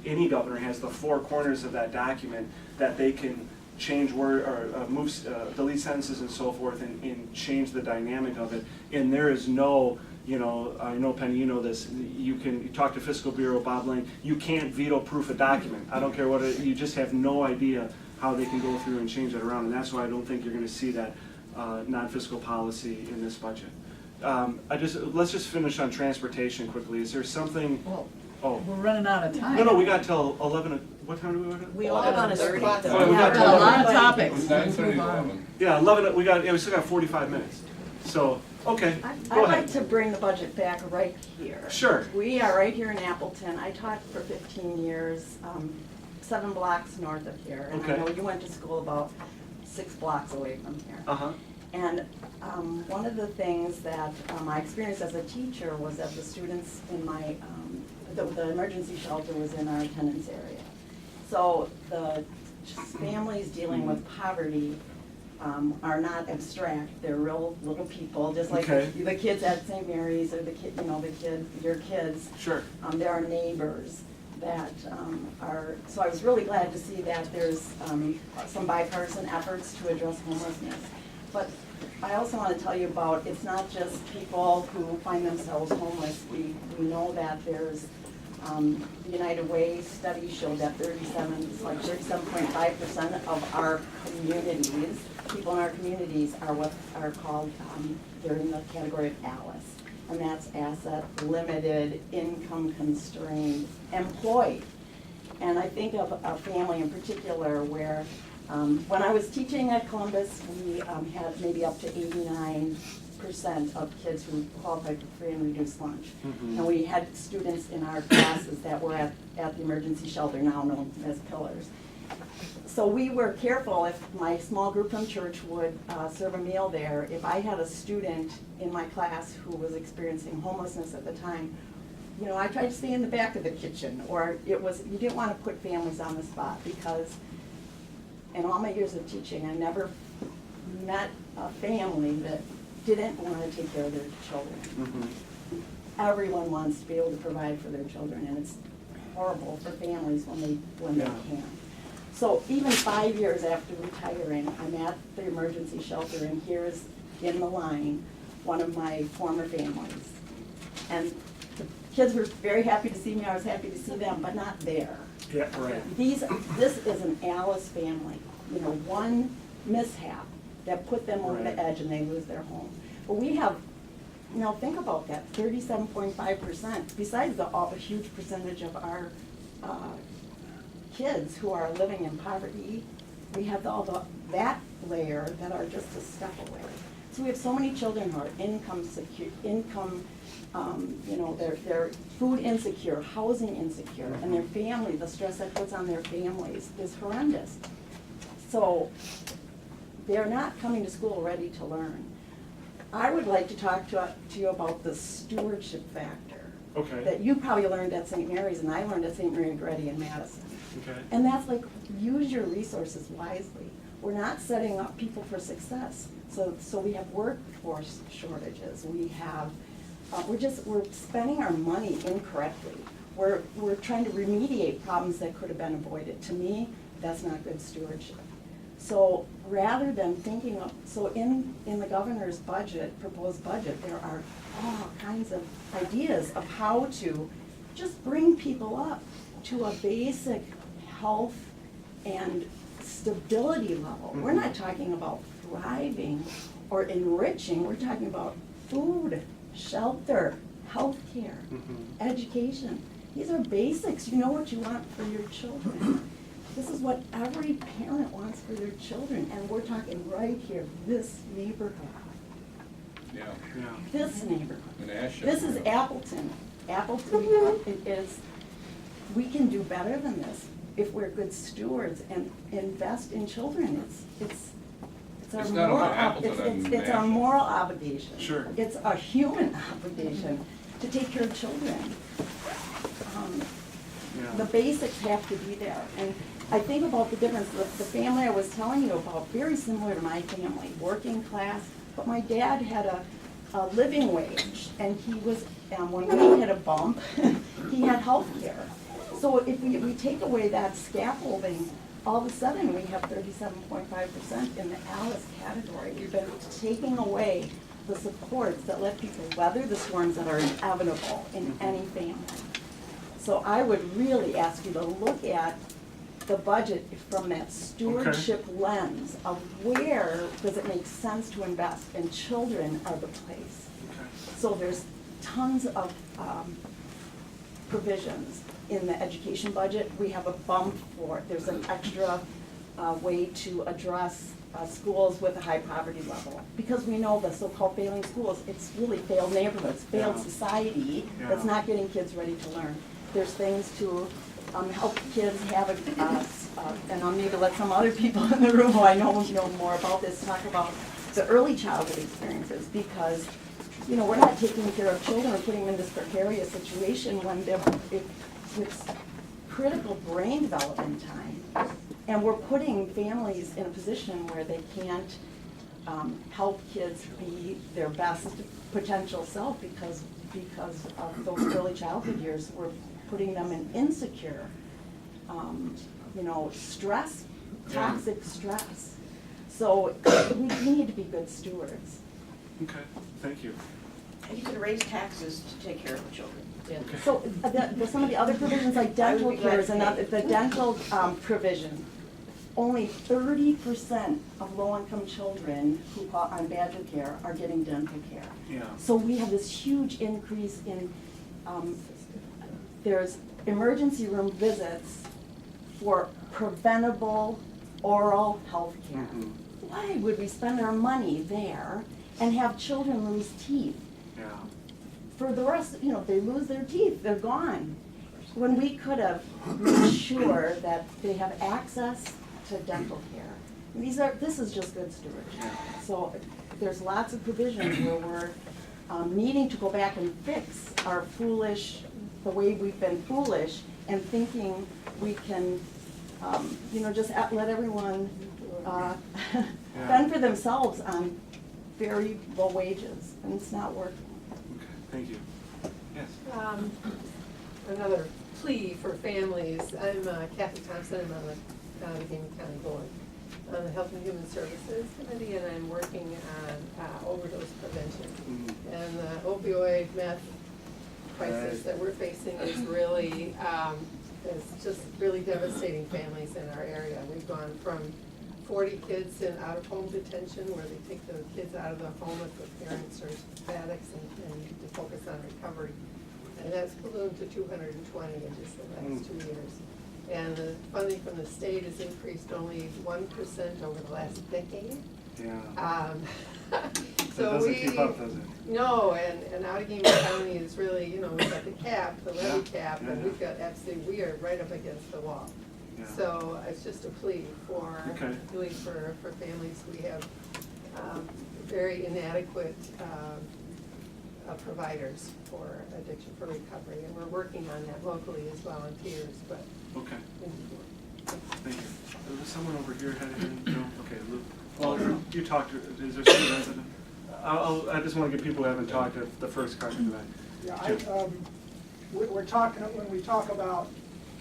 any governor has the four corners of that document that they can change word or delete sentences and so forth and change the dynamic of it. And there is no you know, I know Penny, you know this, you talk to Fiscal Bureau, Bob Lane, you can't veto-proof a document. I don't care what you just have no idea how they can go through and change it around, and that's why I don't think you're gonna see that non-fiscal policy in this budget. Let's just finish on transportation quickly. Is there something? Well, Oh, we're running out of time. no, we got till 11. What time do we want to? We all want to spot Oh, we got Got a lot of topics. It's 9:30 to 11. Yeah, 11. We still got 45 minutes. So, okay, I'd go like ahead. to bring the budget back right here. Sure. We are right here in Appleton. I taught for 15 years, 7 blocks north of here. And I Okay. know you went to school about 6 blocks away from here. Uh-huh. And one of the things that I experienced as a teacher was that the students in my, the emergency shelter was in our attendance area. So the families dealing with poverty are not abstract. They're real little people, just like Okay. the kids at St. Mary's or your kids. Sure. There are neighbors that are, so I was really glad to see that there's some bipartisan efforts to address homelessness. But I also want to tell you about, it's not just people who find themselves homeless. We know that there's, the United Way study showed that 37.5% of our communities, people in our communities are what are called, they're in the category of ALICE. And that's asset limited, income constrained, employed. And I think of a family in particular where when I was teaching at Columbus, we had maybe up to 89% of kids who qualified for free and reduced lunch. Mm-hmm. And we had students in our classes that were at the emergency shelter, now known as Pillars. So we were careful if my small group from church would serve a meal there. If I had a student in my class who was experiencing homelessness at the time, you know, I tried to stay in the back of the kitchen, or you didn't want to put families on the spot, because in all my years of teaching, I never met a family that didn't want to take care of their children. Mm-hmm. Everyone wants to be able to provide for their children, and it's horrible for families when they can't. So even 5 years after retiring, I'm at the emergency shelter, and here's in the line one of my former families. And the kids were very happy to see me, I was happy to see them, but not there. Yeah, right. This is an Alice family, you know, one mishap that put them over the edge and they lose their home. But we have, now think about that, 37.5%, besides a huge percentage of our kids who are living in poverty, we have that layer that are just a step away. So we have so many children who are they're food insecure, housing insecure, and their family, the stress that puts on their families is horrendous. So they're not coming to school ready to learn. I would like to talk to you about the stewardship factor. Okay. That you probably learned at St. Mary's, and I learned at St. Mary Grady in Madison. Okay. And that's like, use your resources wisely. We're not setting up people for success. So we have workforce shortages. We have, we're spending our money incorrectly. We're trying to remediate problems that could have been avoided. To me, that's not good stewardship. So rather than thinking of, in the governor's proposed budget, there are all kinds of ideas of how to just bring people up to a basic health and stability level. We're not talking about thriving or enriching, we're talking about food, shelter, healthcare, education. These are basics. You know what you want for your children. This is what every parent wants for their children, and we're talking right here, this neighborhood. Yeah. This neighborhood. In Ashland. This is Appleton. Appleton we can do better than this if we're good stewards and invest in children. It's our It's not moral, only Appleton, it's our moral obligation. Sure. It's a human obligation to take care of children. The basics have to be there. And I think about the difference. The family I was telling you about, very similar to my family, working class, but my dad had a living wage, and he was, when we hit a bump, he had health care. So if we take away that scaffolding, all of a sudden we have 37.5% in the ALICE category. We've been taking away the supports that let people weather the storms that are inevitable in any family. So I would really ask you to look at the budget from that stewardship lens of where does it make sense to invest, and children are the place. So there's tons of provisions in the education budget. We have a bump for, there's an extra way to address schools with a high poverty level. Because we know the so-called failing schools, it's really failed neighborhoods, failed society that's not getting kids ready to learn. There's things to help kids have and I'll need to let some other people in the room who I know more about this talk about the early childhood experiences, because we're not taking care of children or putting them in this precarious situation when it's critical brain development time. And we're putting families in a position where they can't help kids be their best potential self because of those early childhood years. We're putting them in insecure, stress, toxic stress. So we need to be good stewards. Okay, thank you. And you could raise taxes to take care of the children. So some of the other provisions like dental care is another, the dental provision. Only 30% of low-income children who are on Badger Care are getting dental care. Yeah. So we have this huge increase in, there's emergency room visits for preventable oral health care. Why would we spend our money there and have children lose teeth? Yeah. For the rest, they lose their teeth, they're gone. When we could have made sure that they have access to dental care. This is just good stewardship. So there's lots of provisions where we're needing to go back and fix our the way we've been foolish, and thinking we can, just let everyone fend for themselves on very low wages, and it's not working. Okay, thank you. Yes. Another plea for families. I'm Kathy Thompson. I'm on the Allegheny County Board on the Health and Human Services Committee, and I'm working on overdose prevention. And the opioid meth crisis that we're facing is really, is just really devastating families in our area. We've gone from 40 kids in out-of-home detention, where they take the kids out of the home if the parents are addicts and to focus on recovery. And that's ballooned to 220 in just the last 2 years. And the funding from the state has increased only 1% over the last decade. Yeah. So it doesn't keep up, does it? No, and Allegheny County is really, we've got the cap, the levy cap, and we've got we are right up against the wall. Yeah. So it's just a plea for, really for families. We have very inadequate providers for addiction, for recovery, and we're working on that locally as volunteers, but. Okay. Thank you. There was someone over here had hand. No? Okay, Luke. Well, you talked to, is there some resident? I just want to give people who haven't talked to the first question tonight. Yeah, we're talking, when we talk about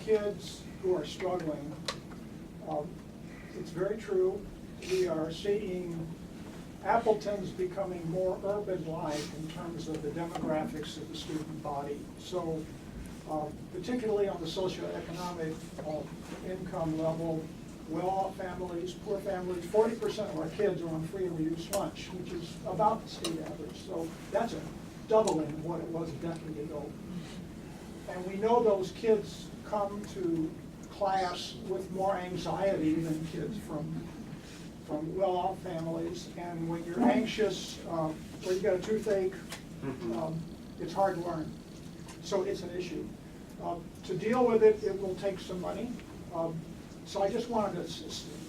kids who are struggling, it's very true. We are seeing Appleton's becoming more urban-like in terms of the demographics of the student body. So particularly on the socioeconomic income level, well-off families, poor families, 40% of our kids are on free and reduced lunch, which is about the state average. So that's a doubling of what it was a decade ago. And we know those kids come to class with more anxiety than kids from well-off families. And when you're anxious, or you got a toothache, it's hard to learn. So it's an issue. To deal with it, it will take some money. So I just wanted to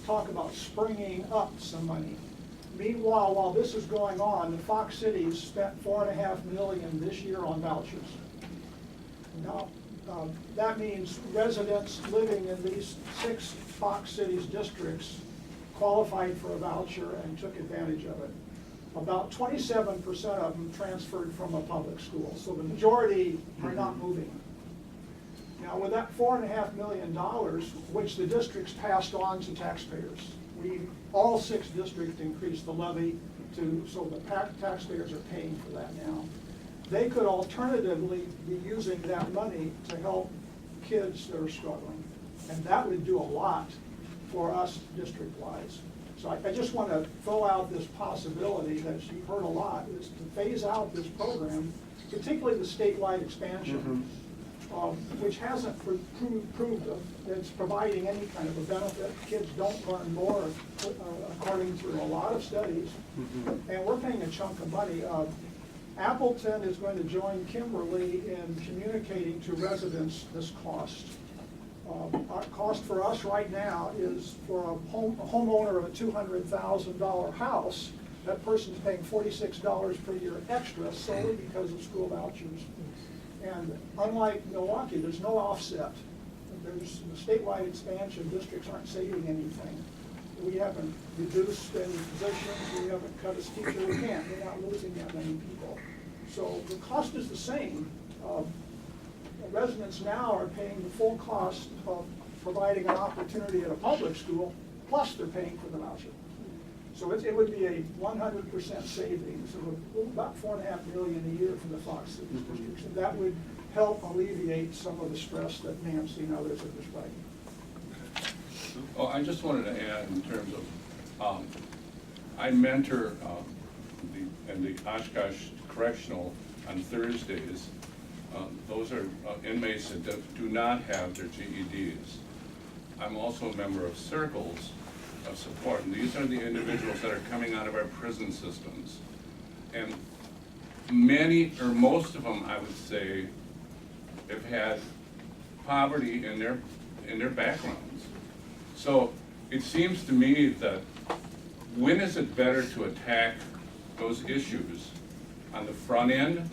talk about springing up some money. Meanwhile, while this is going on, the Fox Cities spent $4.5 million this year on vouchers. Now, that means residents living in these 6 Fox Cities districts qualified for a voucher and took advantage of it. About 27% of them transferred from a public school, so the majority are not moving. Now, with that $4.5 million, which the districts passed on to taxpayers, all 6 districts increased the levy so the taxpayers are paying for that now. They could alternatively be using that money to help kids that are struggling. And that would do a lot for us district-wise. So I just want to throw out this possibility that you've heard a lot, is to phase out this program, particularly the statewide expansion, which hasn't proved that it's providing any kind of a benefit. Kids don't learn more, according to a lot of studies, and we're paying a chunk of money. Appleton is going to join Kimberly in communicating to residents this cost. Our cost for us right now is for a homeowner of a $200,000 house, that person's paying $46 per year extra solely because of school vouchers. And unlike Milwaukee, there's no offset. There's the statewide expansion, districts aren't saving anything. We haven't reduced any positions, we haven't cut a teacher, we can't, we're not losing that many people. So the cost is the same. Residents now are paying the full cost of providing an opportunity at a public school, plus they're paying for the voucher. So it would be a 100% savings of about $4.5 million a year for the Fox Cities districts. And that would help alleviate some of the stress that Nancy and others are describing. Well, I just wanted to add in terms of, I mentor in the Oshkosh Correctional on Thursdays. Those are inmates that do not have their GEDs. I'm also a member of circles of support, and these are the individuals that are coming out of our prison systems. And many, or most of them, I would say, have had poverty in their backgrounds. So it seems to me that when is it better to attack those issues on the front end?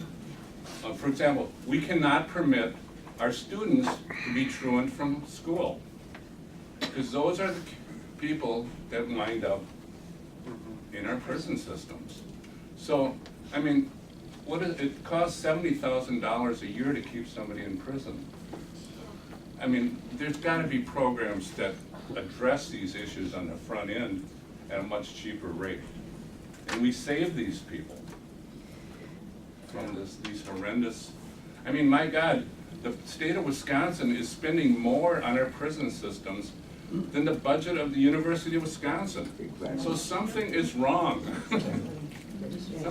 For example, we cannot permit our students to be truant from school, because those are the people that wind up in our prison systems. So, I mean, it costs $70,000 a year to keep somebody in prison. I mean, there's got to be programs that address these issues on the front end at a much cheaper rate. And we save these people from these horrendous, I mean, my God, the state of Wisconsin is spending more on our prison systems than the budget of the University of Wisconsin. Exactly. So something is wrong.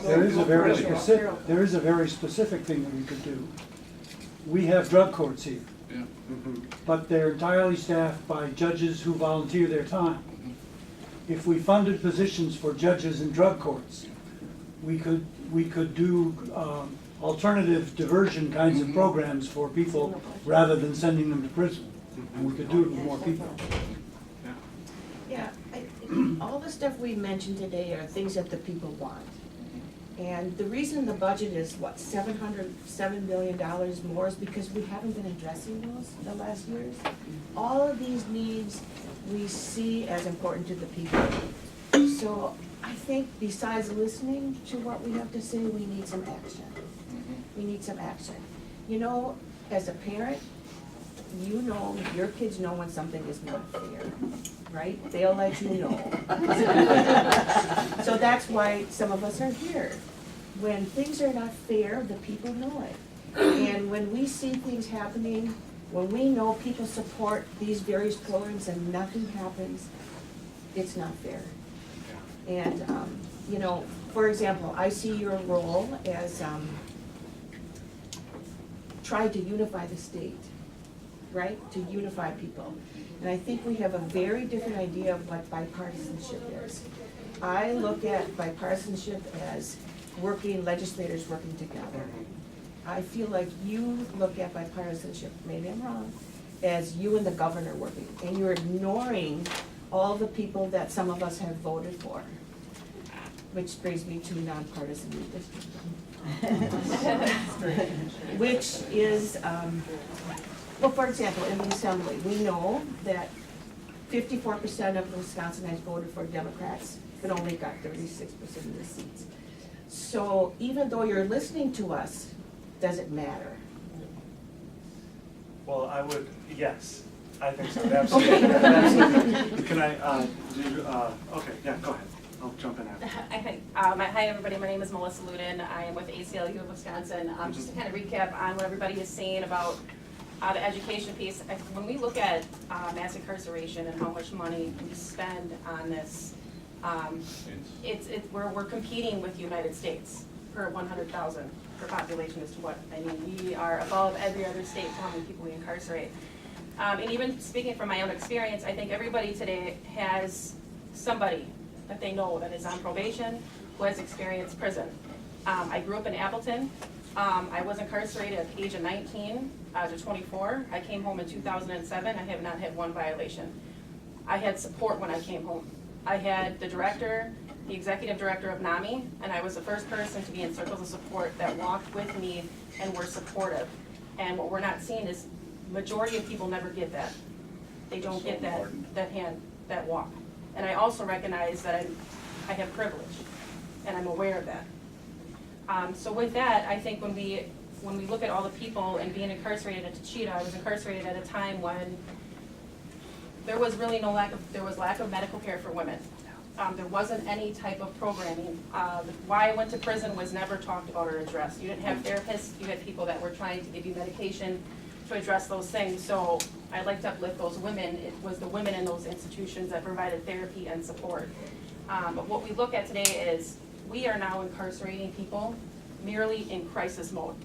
There is a very specific thing that we could do. We have drug courts here, Yeah. but they're entirely staffed by judges who volunteer their time. If we funded positions for judges in drug courts, we could do alternative diversion kinds of programs for people rather than sending them to prison. And we could do it with more people. Yeah, all the stuff we mentioned today are things that the people want. And the reason the budget is, what, $707 million more is because we haven't been addressing those the last years. All of these needs we see as important to the people. So I think besides listening to what we have to say, we need some action. We need some action. You know, as a parent, you know, your kids know when something is not fair, right? They'll let you know. So that's why some of us are here. When things are not fair, the people know it. And when we see things happening, when we know people support these various programs and nothing happens, it's not fair. And, you know, for example, I see your role as trying to unify the state, right? To unify people. And I think we have a very different idea of what bipartisanship is. I look at bipartisanship as legislators working together. I feel like you look at bipartisanship, maybe I'm wrong, as you and the governor working, and you're ignoring all the people that some of us have voted for. Which brings me to nonpartisan redistricting. Which is, well, for example, in the assembly, we know that 54% of the Wisconsinites voted for Democrats, but only got 36% of the seats. So even though you're listening to us, does it matter? Well, yes. I think so, absolutely. Absolutely. Can I, okay, yeah, go ahead. I'll jump in after. Hi, everybody. My name is Melissa Luden. I am with ACLU of Wisconsin. Just to kind of recap on what everybody is saying about the education piece, when we look at mass incarceration and how much money we spend on this, we're competing with the United States per 100,000 per population as to what, I mean, we are above every other state for how many people we incarcerate. And even speaking from my own experience, I think everybody today has somebody that they know that is on probation, who has experienced prison. I grew up in Appleton. I was incarcerated at the age of 19 to 24. I came home in 2007. I have not had one violation. I had support when I came home. I had the director, the executive director of NAMI, and I was the first person to be in circles of support that walked with me and were supportive. And what we're not seeing is majority of people never get that. They don't get that walk. And I also recognize that I have privilege, and I'm aware of that. So with that, I think when we look at all the people and being incarcerated at Cheetah, I was incarcerated at a time when there was really lack of medical care for women. There wasn't any type of programming. Why I went to prison was never talked about or addressed. You didn't have therapists, you had people that were trying to give you medication to address those things. So I'd like to uplift those women. It was the women in those institutions that provided therapy and support. But what we look at today is we are now incarcerating people merely in crisis mode.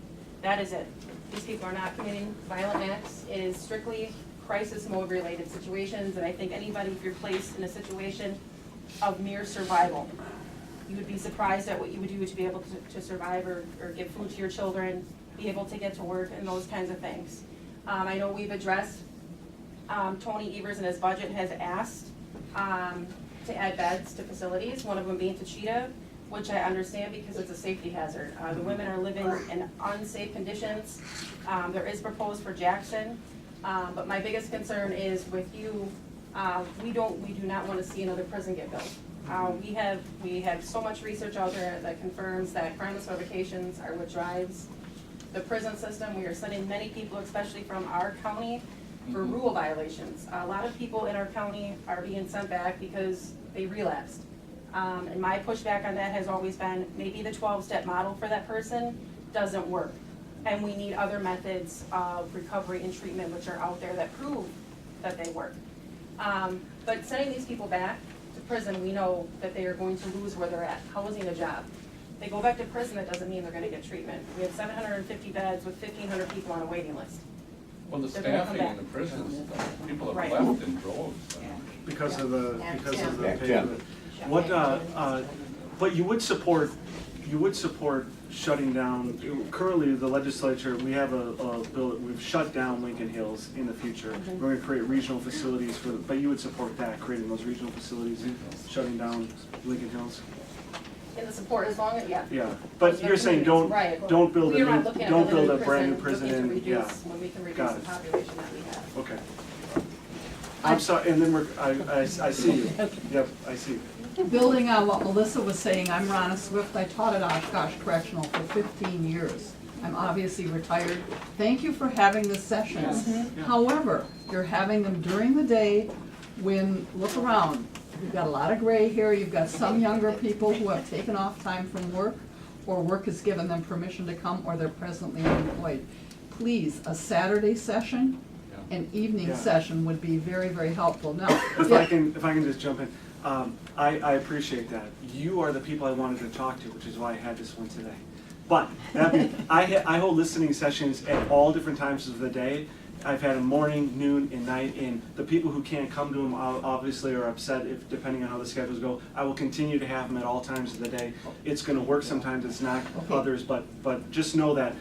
That is it. These people are not committing violent acts. It is strictly crisis mode related situations, and I think anybody, if you're placed in a situation of mere survival, you would be surprised at what you would do to be able to survive or give food to your children, be able to get to work, and those kinds of things. I know we've addressed, Tony Evers in his budget has asked to add beds to facilities, one of them being to Cheetah, which I understand because it's a safety hazard. The women are living in unsafe conditions. There is proposed for Jackson, but my biggest concern is with you, we do not want to see another prison get built. We have so much research out there that confirms that crimeless notifications are what drives the prison system. We are sending many people, especially from our county, for rule violations. A lot of people in our county are being sent back because they relapsed. And my pushback on that has always been maybe the 12-step model for that person doesn't work. And we need other methods of recovery and treatment which are out there that prove that they work. But sending these people back to prison, we know that they are going to lose where they're at, housing, a job. They go back to prison, that doesn't mean they're going to get treatment. We have 750 beds with 1,500 people on a waiting list. Well, the staffing in the prisons, people have Right. left in droves. Because of the pay. Yeah. What, but you would support shutting down, currently the legislature, we have a bill that we've shut down Lincoln Hills in the future. We're gonna create regional facilities but you would support that, creating those regional facilities, shutting down Lincoln Hills? In the support, as long as, yeah. Yeah, but you're saying don't build We are not looking at a building brand new prison looking to in, yeah. reduce, when we can reduce Got the it. population that we have. Okay. I'm sorry, and then I see you. Yep, I see. Building on what Melissa was saying, I'm Ronna Swift. I taught at Oshkosh Correctional for 15 years. I'm obviously retired. Thank you for having the sessions. Yeah. However, you're having them during the day when, look around, you've got a lot of gray here, you've got some younger people who have taken off time from work, or work has given them permission to come, or they're presently unemployed. Please, a Saturday session, an evening Yeah. session would be very, very helpful. Now, If I can just jump in, I appreciate that. You are the people I wanted to talk to, which is why I had this one today. But I hold listening sessions at all different times of the day. I've had them morning, noon, and night, and the people who can't come to them obviously are upset if, depending on how the schedules go. I will continue to have them at all times of the day. It's going to work sometimes, it's not others, but just know that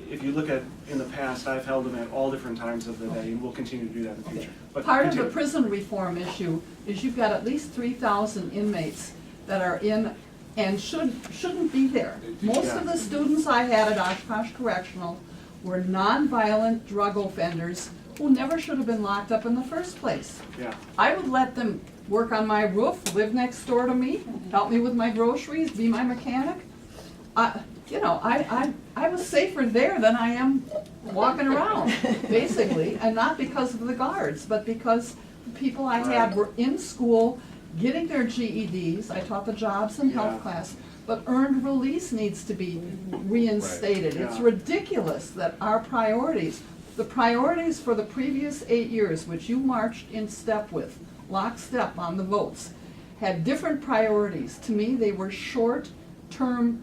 if you look at in the past, I've held them at all different times of the day, and we'll continue to do that in the future. But part of continue. the prison reform issue is you've got at least 3,000 inmates that are in and shouldn't be there. Most of the students I had at Oshkosh Correctional were nonviolent drug offenders who never should have been locked up in the first place. Yeah. I would let them work on my roof, live next door to me, help me with my groceries, be my mechanic. you know, I was safer there than I am walking around, basically, and not because of the guards, but because the people I had were in school getting their GEDs. I taught the jobs and health class, but earned release needs to be reinstated. It's ridiculous that our priorities, the priorities for the previous 8 years, which you marched in step with, lockstep on the votes, had different priorities. To me, they were short-term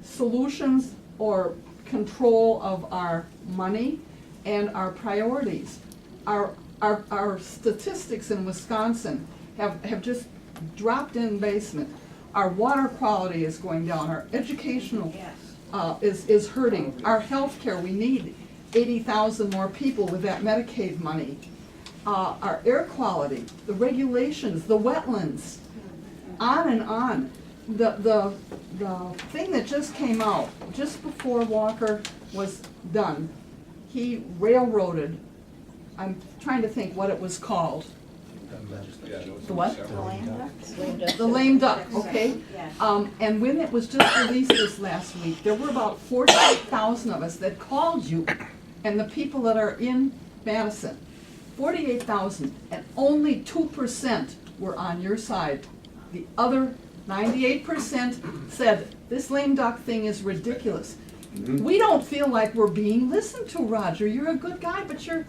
solutions or control of our money and our priorities. Our statistics in Wisconsin have just dropped in the basement. Our water quality is going down. Our educational is hurting. Our health care, we need 80,000 more people with that Medicaid money. Our air quality, the regulations, the wetlands, on and on. The thing that just came out, just before Walker was done, he railroaded, I'm trying to think what it was called. The what? The lame duck? The lame duck, okay? And when it was just released this last week, there were about 48,000 of us that called you and the people that are in Madison. 48,000, and only 2% were on your side. The other 98% said, this lame duck thing is ridiculous. We don't feel like we're being listened to, Roger. You're a good guy, but you're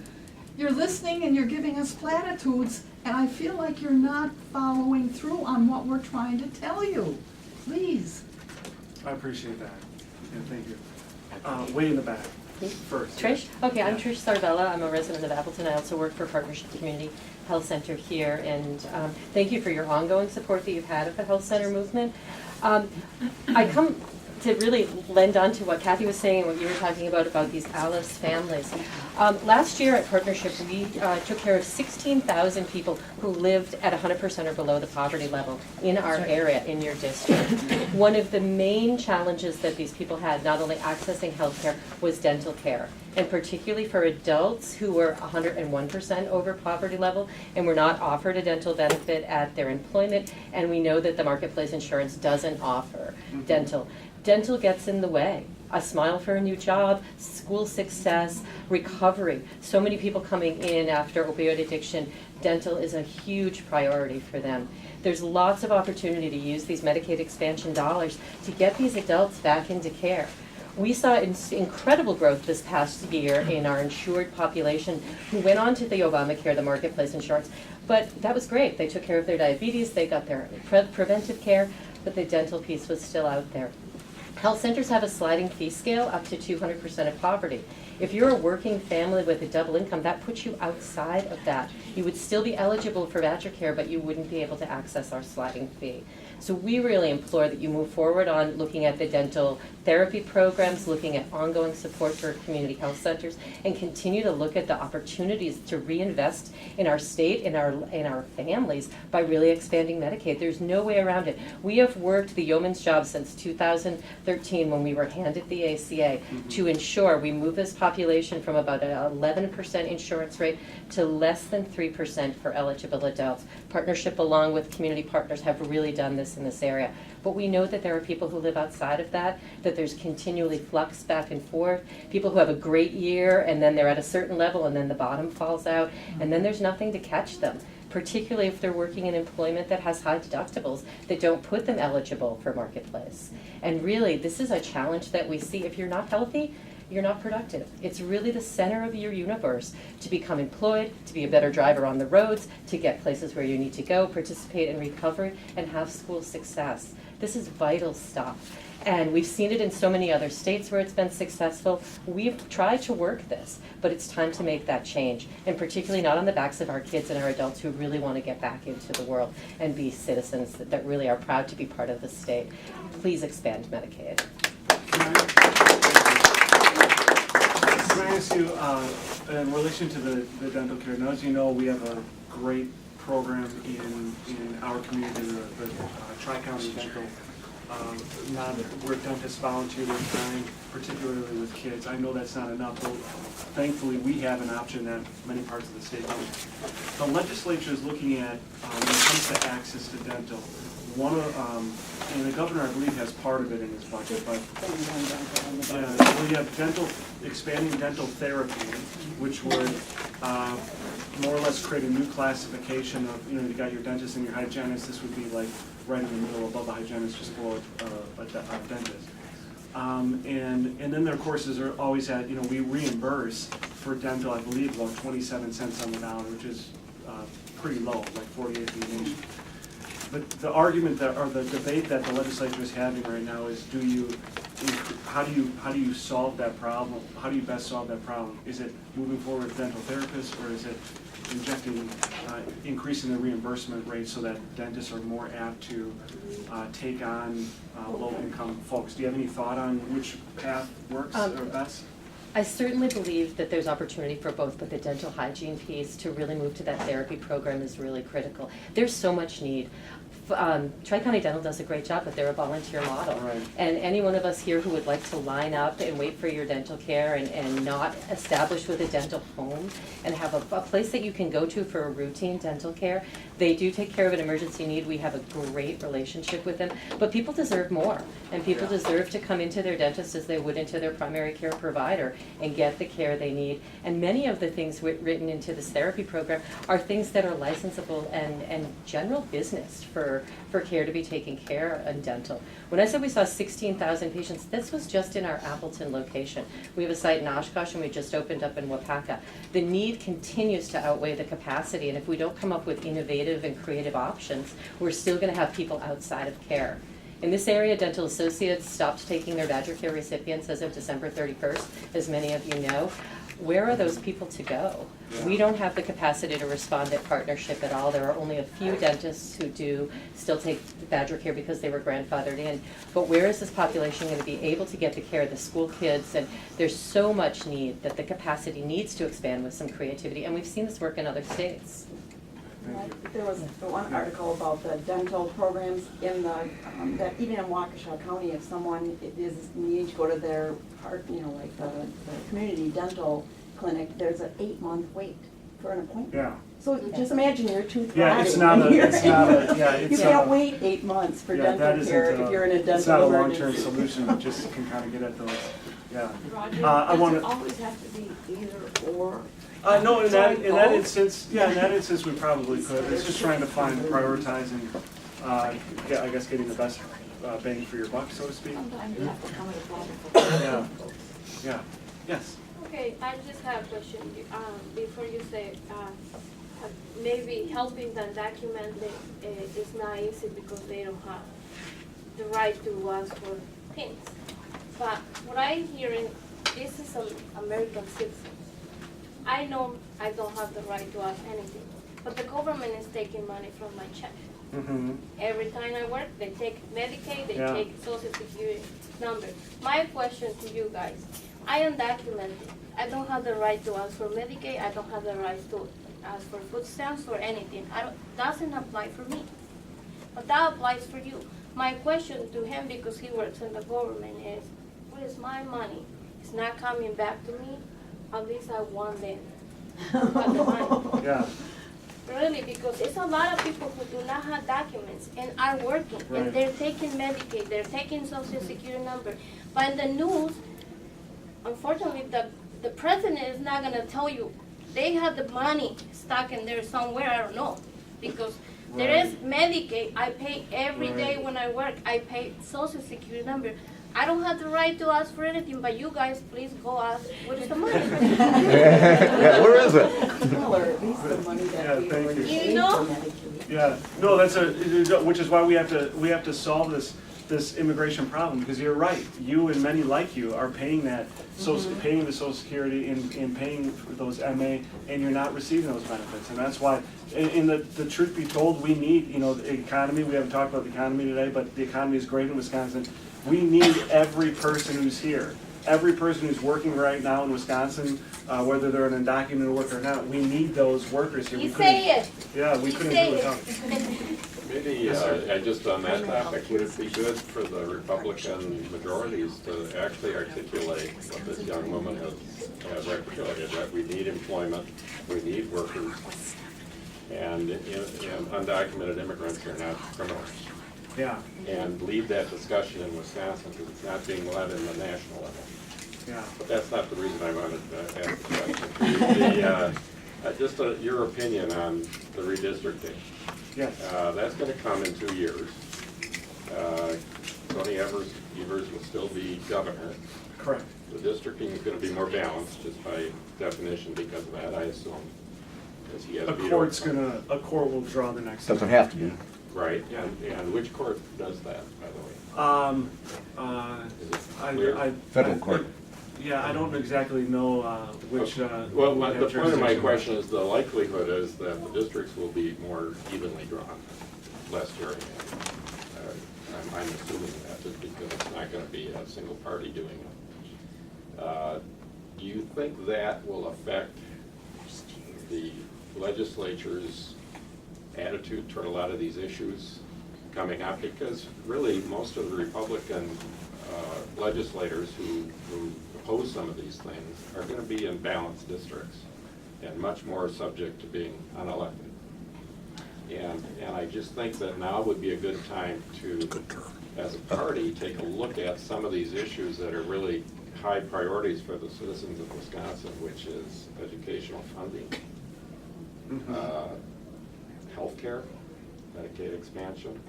listening and you're giving us platitudes, and I feel like you're not following through on what we're trying to tell you. Please. I appreciate that. Yeah, thank you. Way in the back. First. Trish? Okay, I'm Trish Sarvella. I'm a resident of Appleton. I also work for Partnership Community Health Center here, and thank you for your ongoing support that you've had of the health center movement. I come to really lend on to what Kathy was saying and what you were talking about these Alice families. Last year at Partnership, we took care of 16,000 people who lived at 100% or below the poverty level in our area, in your district. One of the main challenges that these people had, not only accessing health care, was dental care. And particularly for adults who were 101% over poverty level and were not offered a dental benefit at their employment, and we know that the marketplace insurance doesn't offer dental. Dental gets in the way. A smile for a new job, school success, recovery. So many people coming in after opioid addiction, dental is a huge priority for them. There's lots of opportunity to use these Medicaid expansion dollars to get these adults back into care. We saw incredible growth this past year in our insured population who went on to the Obamacare, the marketplace insurance. But that was great. They took care of their diabetes, they got their preventive care, but the dental piece was still out there. Health centers have a sliding fee scale up to 200% of poverty. If you're a working family with a double income, that puts you outside of that. You would still be eligible for voucher care, but you wouldn't be able to access our sliding fee. So we really implore that you move forward on looking at the dental therapy programs, looking at ongoing support for community health centers, and continue to look at the opportunities to reinvest in our state, in our families, by really expanding Medicaid. There's no way around it. We have worked the yeoman's job since 2013 when we were handed the ACA to ensure we move this population from about an 11% insurance rate to less than 3% for eligible adults. Partnership along with community partners have really done this in this area. But we know that there are people who live outside of that there's continually flux back and forth, people who have a great year and then they're at a certain level and then the bottom falls out and then there's nothing to catch them, particularly if they're working in employment that has high deductibles that don't put them eligible for marketplace. And really, this is a challenge that we see. If you're not healthy, you're not productive. It's really the center of your universe to become employed, to be a better driver on the roads, to get places where you need to go, participate in recovery, and have school success. This is vital stuff. And we've seen it in so many other states where it's been successful. We've tried to work this, but it's time to make that change. And particularly not on the backs of our kids and our adults who really want to get back into the world and be citizens that really are proud to be part of the state. Please expand Medicaid. Can I ask you, in relation to the dental care, now as you know, we have a great program in our community, the Tri-County Dental, where dentists volunteer their time, particularly with kids. I know that's not enough, but thankfully we have an option that many parts of the state don't. The legislature is looking at, when it comes to access to dental, one of, and the governor, I believe, has part of it in his budget, but yeah, we have expanding dental therapy, which would more or less create a new classification of, you got your dentist and your hygienist. This would be like right in the middle, above the hygienist, just below a dentist. And then their courses are always at, we reimburse for dental, I believe, about 27 cents on the dollar, which is pretty low, like 48 deviation. But the argument that, or the debate that the legislature is having right now is, how do you solve that problem? How do you best solve that problem? Is it moving forward with dental therapists, or is it increasing the reimbursement rate so that dentists are more apt to take on low-income folks? Do you have any thought on which path works or best? I certainly believe that there's opportunity for both, but the dental hygiene piece to really move to that therapy program is really critical. There's so much need. Tri-County Dental does a great job, but they're a volunteer model. Right. And any one of us here who would like to line up and wait for your dental care and not establish with a dental home and have a place that you can go to for a routine dental care, they do take care of an emergency need. We have a great relationship with them, but people deserve more. And people deserve to come into their dentist as they would into their primary care provider and get the care they need. And many of the things written into this therapy program are things that are licensable and general business for care to be taken care of in dental. When I said we saw 16,000 patients, this was just in our Appleton location. We have a site in Oshkosh and we just opened up in Wapaka. The need continues to outweigh the capacity, and if we don't come up with innovative and creative options, we're still going to have people outside of care. In this area, dental associates stopped taking their Badger Care recipients as of December 31st, as many of you know. Where are those people to go? We don't have the capacity to respond at partnership at all. There are only a few dentists who do still take Badger Care because they were grandfathered in. But where is this population going to be able to get the care? The school kids, and there's so much need that the capacity needs to expand with some creativity, and we've seen this work in other states. There was one article about the dental programs in the, that even in Waukesha County, if someone is needing to go to their heart, like the community dental clinic, there's an 8-month wait for an appointment. Yeah. So just imagine your tooth Yeah, rotting. it's not a, You can't wait 8 months for dental care if you're in a dental it's not a emergency. long-term solution, it just can kind of get at those, yeah. Roger, I does want it always have to be either or? No, in that both? instance, we probably could. It's just trying to find prioritizing, I guess getting the best bang for your buck, so to speak. Sometimes you have to come at a problem. Yeah, yes. Okay, I just have a question. Before you say, maybe helping them document it is not easy because they don't have the right to ask for things. But what I'm hearing, this is an American citizen. I know I don't have the right to ask anything, but the government is taking money from my check. Mm-hmm. Every time I work, they take Medicaid, they Yeah. take Social Security number. My question to you guys, I am documented. I don't have the right to ask for Medicaid, I don't have the right to ask for food stamps or anything. Doesn't apply for me, but that applies for you. My question to him, because he works in the government, is, what is my money? It's not coming back to me. At least I want them. But the money. Yeah. Really, because it's a lot of people who do not have documents and are working, Right. and they're taking Medicaid, they're taking Social Security number. But in the news, unfortunately, the president is not gonna tell you. They have the money stuck in there somewhere, I don't know. Because there Right. is Medicaid, I pay every day Right. when I work, I pay Social Security number. I don't have the right to ask for anything, but you guys, please go ask, what is the money? Yeah, where is it? Well, or at least the money that we thank were you. paid You know? for Medicaid. Yeah, no, which is why we have to solve this immigration problem, because you're right. You and many like you are paying that, paying the Social Security and paying for those MA, and you're not receiving those benefits. And that's why, in the truth be told, we need, the economy. We haven't talked about the economy today, but the economy is great in Wisconsin. We need every person who's here. Every person who's working right now in Wisconsin, whether they're an undocumented worker or not, we need those workers here. You We couldn't- say it. Yeah, we You couldn't say do it it. without. Maybe, just on that topic, would it be good for the Republican majorities to actually articulate what this young woman has articulated, that we need employment, we need workers, and undocumented immigrants are not criminals. Yeah, and lead that discussion in Wisconsin, because it's not being led in the national level. yeah. But that's not the reason I wanted to ask the question. Just your opinion on the redistricting. Yes. That's gonna come in 2 years. Tony Evers will still be governor. Correct. The districting is gonna be more balanced, just by definition because of that, I assume. Because he has A veto. court will draw the next. Doesn't have to be. Right, Yeah. and which court does that, by the way? Is it I, clear? I. Federal I- court. Yeah, I don't exactly know, which, Well, would have the point of my jurisdiction. question is the likelihood is that the districts will be more evenly drawn, less gerrymandered. I'm assuming that just because it's not gonna be a single party doing it. Do you think that will affect the legislature's attitude toward a lot of these issues coming up? Because really, most of the Republican legislators who oppose some of these things are gonna be in balanced districts and much more subject to being unelected. And I just think that now would be a good time to, as a party, take a look at some of these issues that are really high priorities for the citizens of Wisconsin, which is educational funding, healthcare, Medicaid expansion,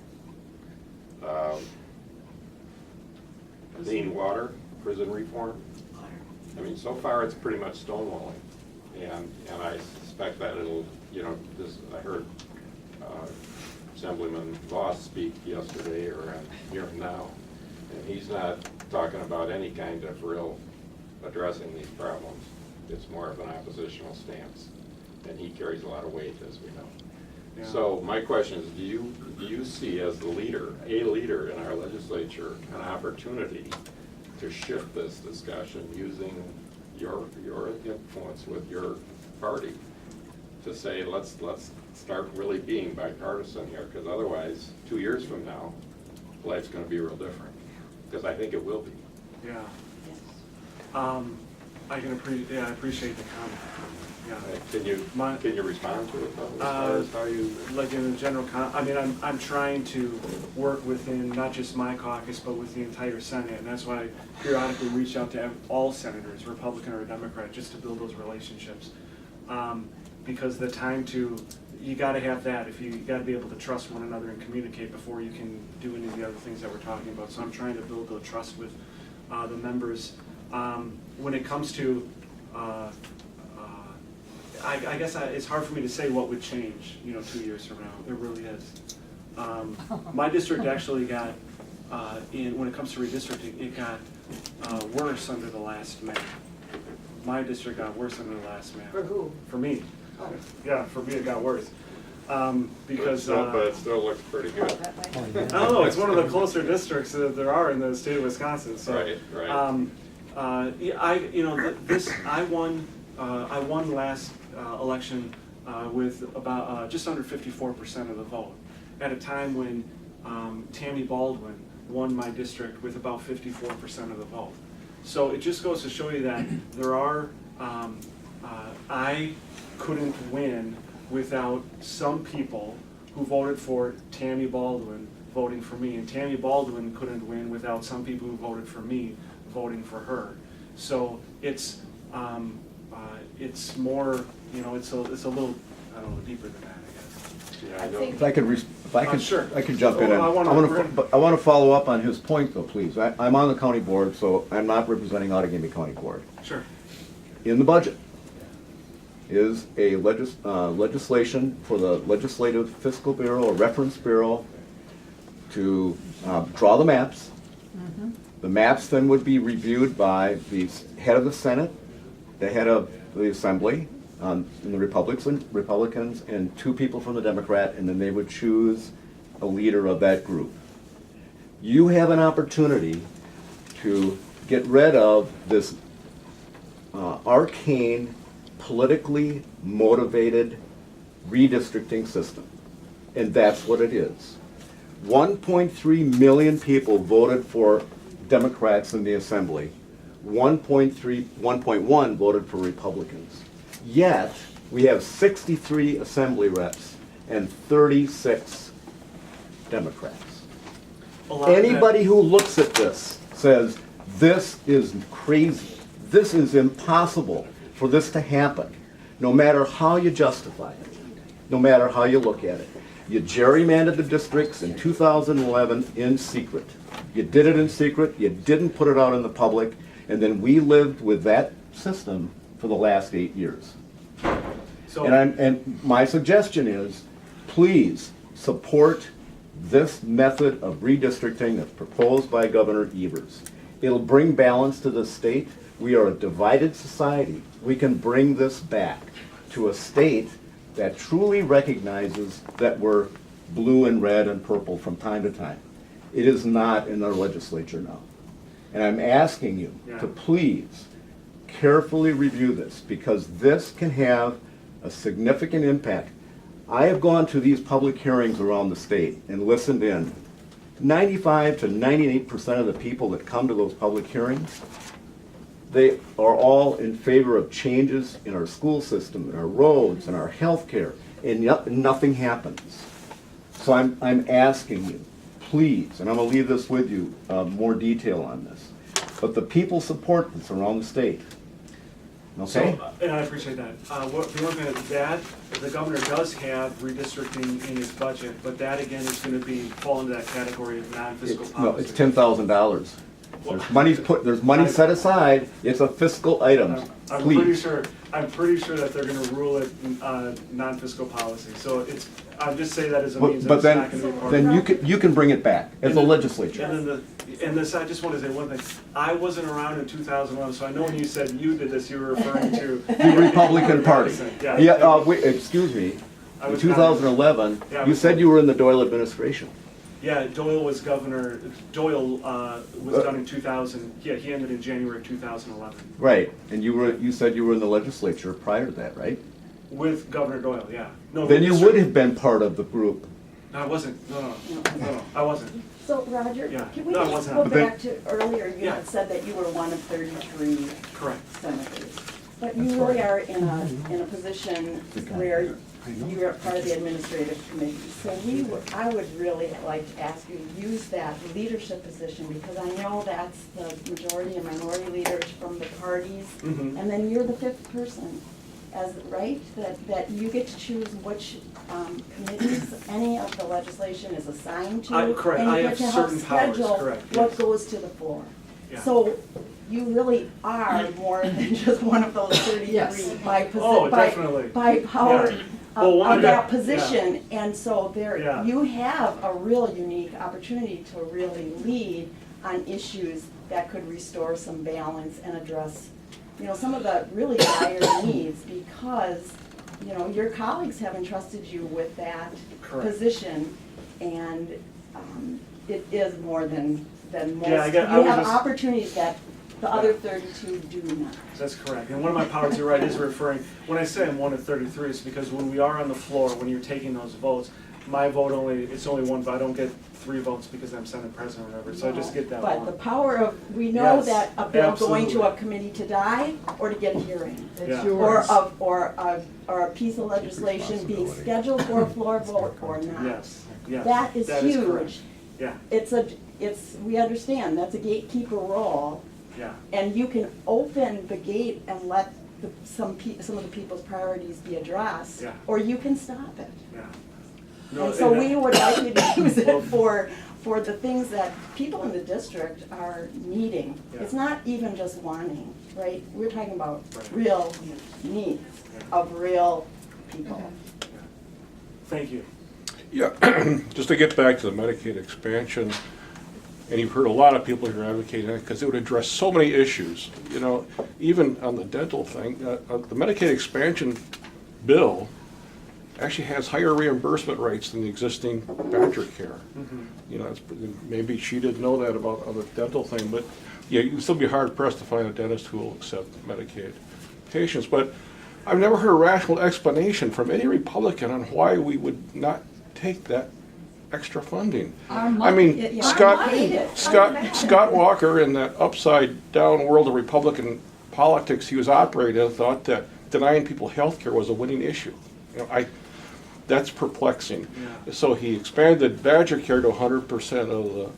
clean water, prison reform. I mean, so far it's pretty much stonewalling, and I suspect that it'll, I heard Assemblyman Voss speak yesterday, or I'm hearing now, and he's not talking about any kind of real addressing these problems. It's more of an oppositional stance, and he carries a lot of weight, as we know. Yeah. So my question is, do you see as the leader, a leader in our legislature, an opportunity to shift this discussion using your influence with your party to say, let's start really being bipartisan here, because otherwise, 2 years from now, life's going to be real different, because I think it will be. Yeah. I appreciate the comment. Yeah. Can you respond to it, though, as far as how you? Like in the general I'm trying to work within not just my caucus, but with the entire Senate, and that's why I periodically reach out to all senators, Republican or Democrat, just to build those relationships. Because the time you gotta have that, you gotta be able to trust one another and communicate before you can do any of the other things that we're talking about. So I'm trying to build the trust with the members. When it comes to, I guess it's hard for me to say what would change, 2 years from now. It really is. My district actually got, when it comes to redistricting, it got worse under the last mayor. My district got worse under the last mayor. For who? For me. Yeah, for me it got worse. Because. But it still looks pretty good. I don't know, it's one of the closer districts that there are in the state of Wisconsin, so. Right. I won last election with about just under 54% of the vote, at a time when Tammy Baldwin won my district with about 54% of the vote. So it just goes to show you that there are, I couldn't win without some people who voted for Tammy Baldwin voting for me, and Tammy Baldwin couldn't win without some people who voted for me voting for her. So it's more, it's a little, I don't know, deeper than that, I guess. Yeah, I know. Sure. I could jump in. Oh, I want to follow up on his point, though, please. I'm on the county board, so I'm not representing Outagamie County Board. Sure. In the budget is a legislation for the Legislative Fiscal Bureau, a reference bureau, to draw the maps. The maps then would be reviewed by the head of the Senate, the head of the Assembly, and the Republicans, and 2 people from the Democrat, and then they would choose a leader of that group. You have an opportunity to get rid of this arcane, politically motivated redistricting system, and that's what it is. 1.3 million people voted for Democrats in the Assembly. 1.1 voted for Republicans. Yet, we have 63 Assembly reps and 36 Democrats. a lot of that- Anybody who looks at this says, this is crazy. This is impossible for this to happen, no matter how you justify it, no matter how you look at it. You gerrymandered the districts in 2011 in secret. You did it in secret, you didn't put it out in the public, and then we lived with that system for the last 8 years. So, And my suggestion is, please support this method of redistricting that's proposed by Governor Evers. It'll bring balance to the state. We are a divided society. We can bring this back to a state that truly recognizes that we're blue and red and purple from time to time. It is not in our legislature now. And I'm asking you to please carefully review this, because this can have a significant impact. I have gone to these public hearings around the state and listened in. 95 to 98% of the people that come to those public hearings, they are all in favor of changes in our school system, in our roads, in our health care, and nothing happens. So I'm asking you, please, and I'm going to leave this with you, more detail on this, but the people support this around the state. Okay? So, and I appreciate that. The one thing that the governor does have redistricting in his budget, but that again is going to fall into that category of non-fiscal policy. No, it's $10,000. There's money set aside. It's a fiscal item. I'm Please. pretty sure that they're going to rule it non-fiscal policy. So I'm just saying that as a means. But that it's not going to be part of it. then you can bring it back as a legislature. And this, I just want to say one thing. I wasn't around in 2011, so I know when you said you did this, you were referring to The Republican Party. Yeah. Excuse me. I In was 2011, Yeah, I you was- said you were in the Doyle administration. Yeah, Doyle was governor. Doyle was done in 2000. Yeah, he ended in January of 2011 Right, and you said you were in the legislature prior to that, right? with Governor Doyle. Yeah. No. Then you would have been part of the group. No, I wasn't. No, I wasn't. So Roger, Yeah. can we No, it just wasn't. go But then- back to earlier, you Yeah. had said that you were one of 33 Correct. senators. But you really are in a position where you are part of the administrative committee. So I would really like to ask you to use that leadership position, because I know that's the majority and minority leaders from the parties. Mhm. And then you're the fifth person, right? That you get to choose which committees any of the legislation is assigned to. Correct. And I you have get to help certain powers, schedule correct, what yes. goes to the floor. Yeah. So you really are more than just one of those 33 Yes. by Oh, by definitely. power Yeah. Well, one of of that the- position. And so Yeah. you have a real unique opportunity to really lead on issues that could restore some balance and address, some of the really dire needs, because, your colleagues have entrusted you with that Correct. position, and it is more than most. Yeah, I You was have just- opportunities that the other 32 do not. That's correct. And one of my powers, you're right, is referring, when I say I'm one of 33, it's because when we are on the floor, when you're taking those votes, my vote it's only one vote. I don't get 3 votes because I'm Senate President or whatever, so I just get that But one. the power of, we know Yes, that a bill going to a absolutely. committee to die or to get a hearing. It's Yeah. yours. Or a piece of legislation being scheduled for a floor vote or not. Yes, yes. That is correct. huge. Yeah, We understand, that's a gatekeeper role, yeah. and you can open the gate and let some of the people's priorities be addressed, Yeah. or you can stop it. Yeah. No, And so and we would like you to use it for the things that people in the district are needing. Yeah. It's not even just wanting, right? We're talking about Right. real needs of real people. Thank you. Yeah, just to get back to the Medicaid expansion, and you've heard a lot of people here advocating that because it would address so many issues. Even on the dental thing, the Medicaid expansion bill actually has higher reimbursement rates than the existing Badger care. Maybe she didn't know that about the dental thing, but yeah, you'd still be hard pressed to find a dentist who will accept Medicaid patients. But I've never heard a rational explanation from any Republican on why we would not take that extra funding. I mean, Scott Walker, in that upside down world of Republican politics he was operating in, thought that denying people health care was a winning issue. That's perplexing. Yeah. So he expanded Badger Care to 100% of the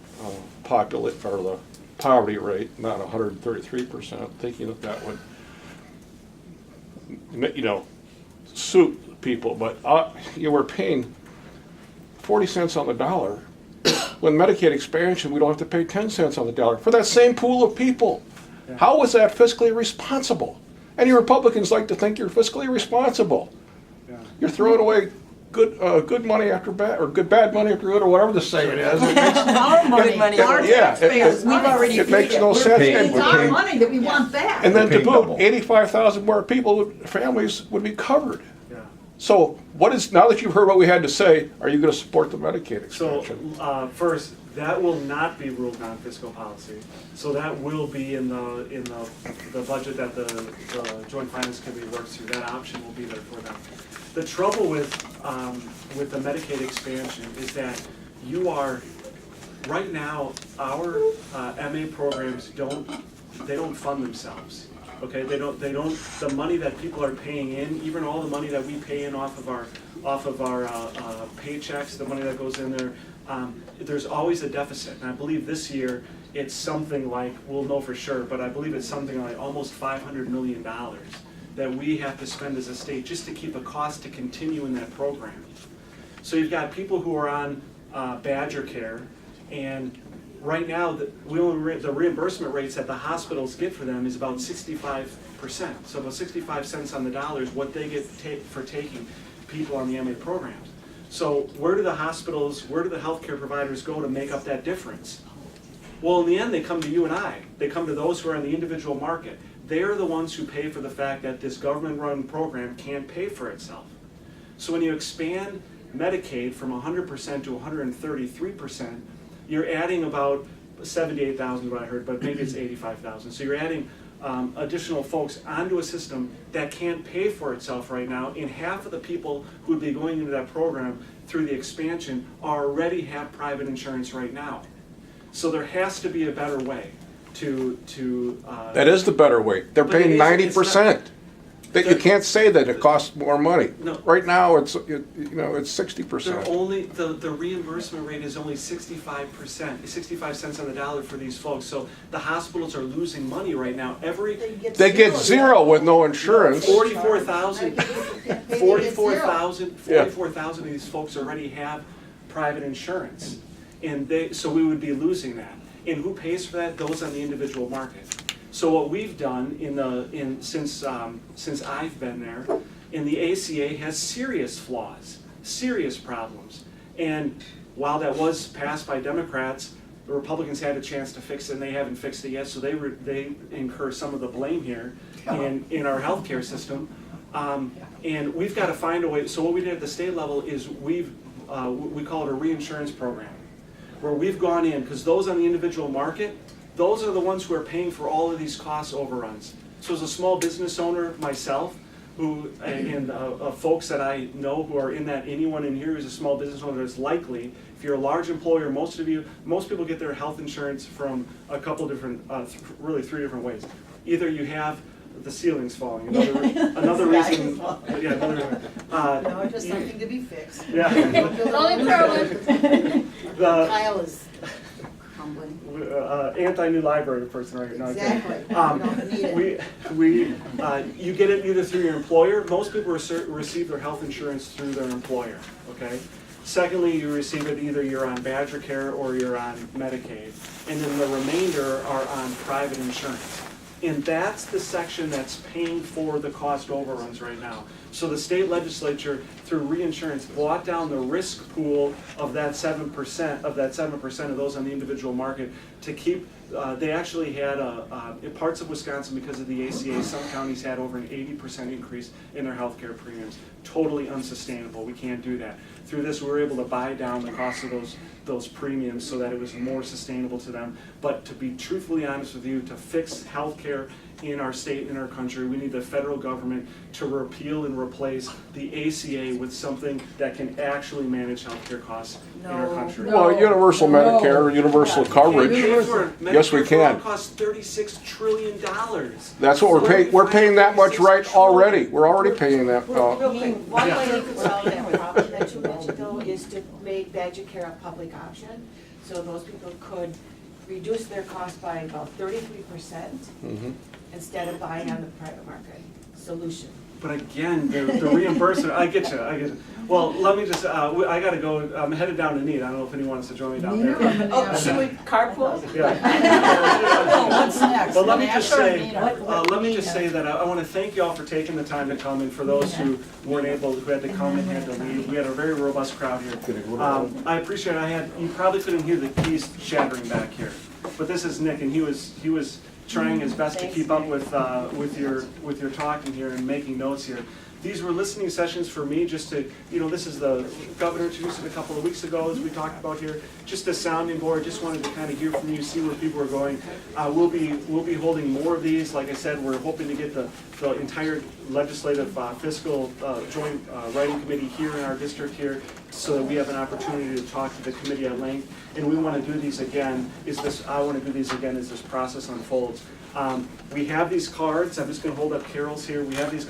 or the poverty rate, not 133%, thinking that that would, you know, suit people. But you were paying 40 cents on the dollar. When Medicaid expansion, we don't have to pay 10 cents on the dollar for that same pool of people. Yeah. How was that fiscally responsible? And you Republicans like to think you're fiscally responsible. Yeah. You're throwing away good money after bad, or bad money after good, or whatever the saying is. Our money, our taxpayers, we've already It paid makes it. no sense. It's our money that we want back. And then to Paying boot, double. 85,000 more people, families would be covered. Yeah. So now that you've heard what we had to say, are you going to support the Medicaid So, expansion? first, that will not be ruled non-fiscal policy. So that will be in the budget that the Joint Finance Committee works through. That option will be there for them. The trouble with the Medicaid expansion is that right now, our MA programs don't fund themselves. Okay, they don't, the money that people are paying in, even all the money that we pay in off of our paychecks, the money that goes in there, there's always a deficit. And I believe this year, it's something like, we'll know for sure, but I believe it's something like almost $500 million that we have to spend as a state just to keep a cost to continue in that program. So you've got people who are on Badger Care, and right now, the reimbursement rates that the hospitals get for them is about 65%. So about 65 cents on the dollar is what they get for taking people on the MA programs. So where do the hospitals, where do the healthcare providers go to make up that difference? Well, in the end, they come to you and I. They come to those who are in the individual market. They're the ones who pay for the fact that this government-run program can't pay for itself. So when you expand Medicaid from 100% to 133%, you're adding about 78,000, what I heard, but maybe it's 85,000. So you're adding additional folks onto a system that can't pay for itself right now, and half of the people who would be going into that program through the expansion already have private insurance right now. So there has to be a better way to That is the better way. They're But it paying isn't- it's 90%. That you can't say that it costs more money. No. Right now, it's 60%. They're only, the reimbursement rate is only 65%, 65 cents on the dollar for these folks. So the hospitals are losing money right now. They get zero with no insurance. 44,000 of these folks already have private insurance. And so we would be losing that. And who pays for that? Those on the individual market. So what we've done since I've been there, and the ACA has serious flaws, serious problems. And while that was passed by Democrats, the Republicans had a chance to fix it, and they haven't fixed it yet. So they incur some of the blame here in our healthcare system. And we've got to find a way. So what we did at the state level is we call it a reinsurance program, where we've gone in, because those on the individual market, those are the ones who are paying for all of these cost overruns. So as a small business owner myself, and folks that I know who are in that, anyone in here who's a small business owner is likely, if you're a large employer, most people get their health insurance from a couple different, really 3 different ways. Either you have the ceiling's falling, another reason, yeah, another reason. No, just something to be fixed. Yeah. Only growing. Kyle is humbling. Anti-new library person right now. Exactly. We don't need it. You get it either through your employer. Most people receive their health insurance through their employer, okay? Secondly, you receive it either you're on Badger Care or you're on Medicaid. And then the remainder are on private insurance. And that's the section that's paying for the cost overruns right now. So the state legislature, through reinsurance, brought down the risk pool of that 7%, of those on the individual market to keep, they actually had in parts of Wisconsin, because of the ACA, some counties had over an 80% increase in their health care premiums. Totally unsustainable. We can't do that. Through this, we were able to buy down the cost of those premiums so that it was more sustainable to them. But to be truthfully honest with you, to fix health care in our state, in our country. We need the federal government to repeal and replace the ACA with something that can actually manage healthcare costs in our country. Well, universal Medicare, universal coverage. Yes, we Medicare for all can. costs $36 trillion. That's what we're paying that much right already. We're already paying that. Real quick, one way to solve that problem that you mentioned though is to make Badger Care a public option. So those people could reduce their cost by about 33% instead of buying on the private market. Solution. But again, the reimbursement, I get you. Well, let me just, I gotta go, I'm headed down to Need. I don't know if anyone wants to join me down there. Oh, should we carpool? Yeah. What's next? But let me just say, What let me we just say that I wanna thank you all for taking the time to come, and for those who weren't able, who had to come and had to leave. We had a very robust crowd here. I appreciate it. You probably couldn't hear the keys shattering back here. But this is Nick, and he was trying his best to keep up with your talking here and making notes here. These were listening sessions for me, just to, this is the governor introduced it a couple of weeks ago, as we talked about here, just a sounding board. Just wanted to kind of hear from you, see where people are going. We'll be holding more of these. Like I said, we're hoping to get the entire legislative fiscal joint writing committee here in our district here, so that we have an opportunity to talk to the committee at length. And we want to do these again. I want to do these again as this process unfolds. We have these cards. I'm just going to hold up Carol's here. We have these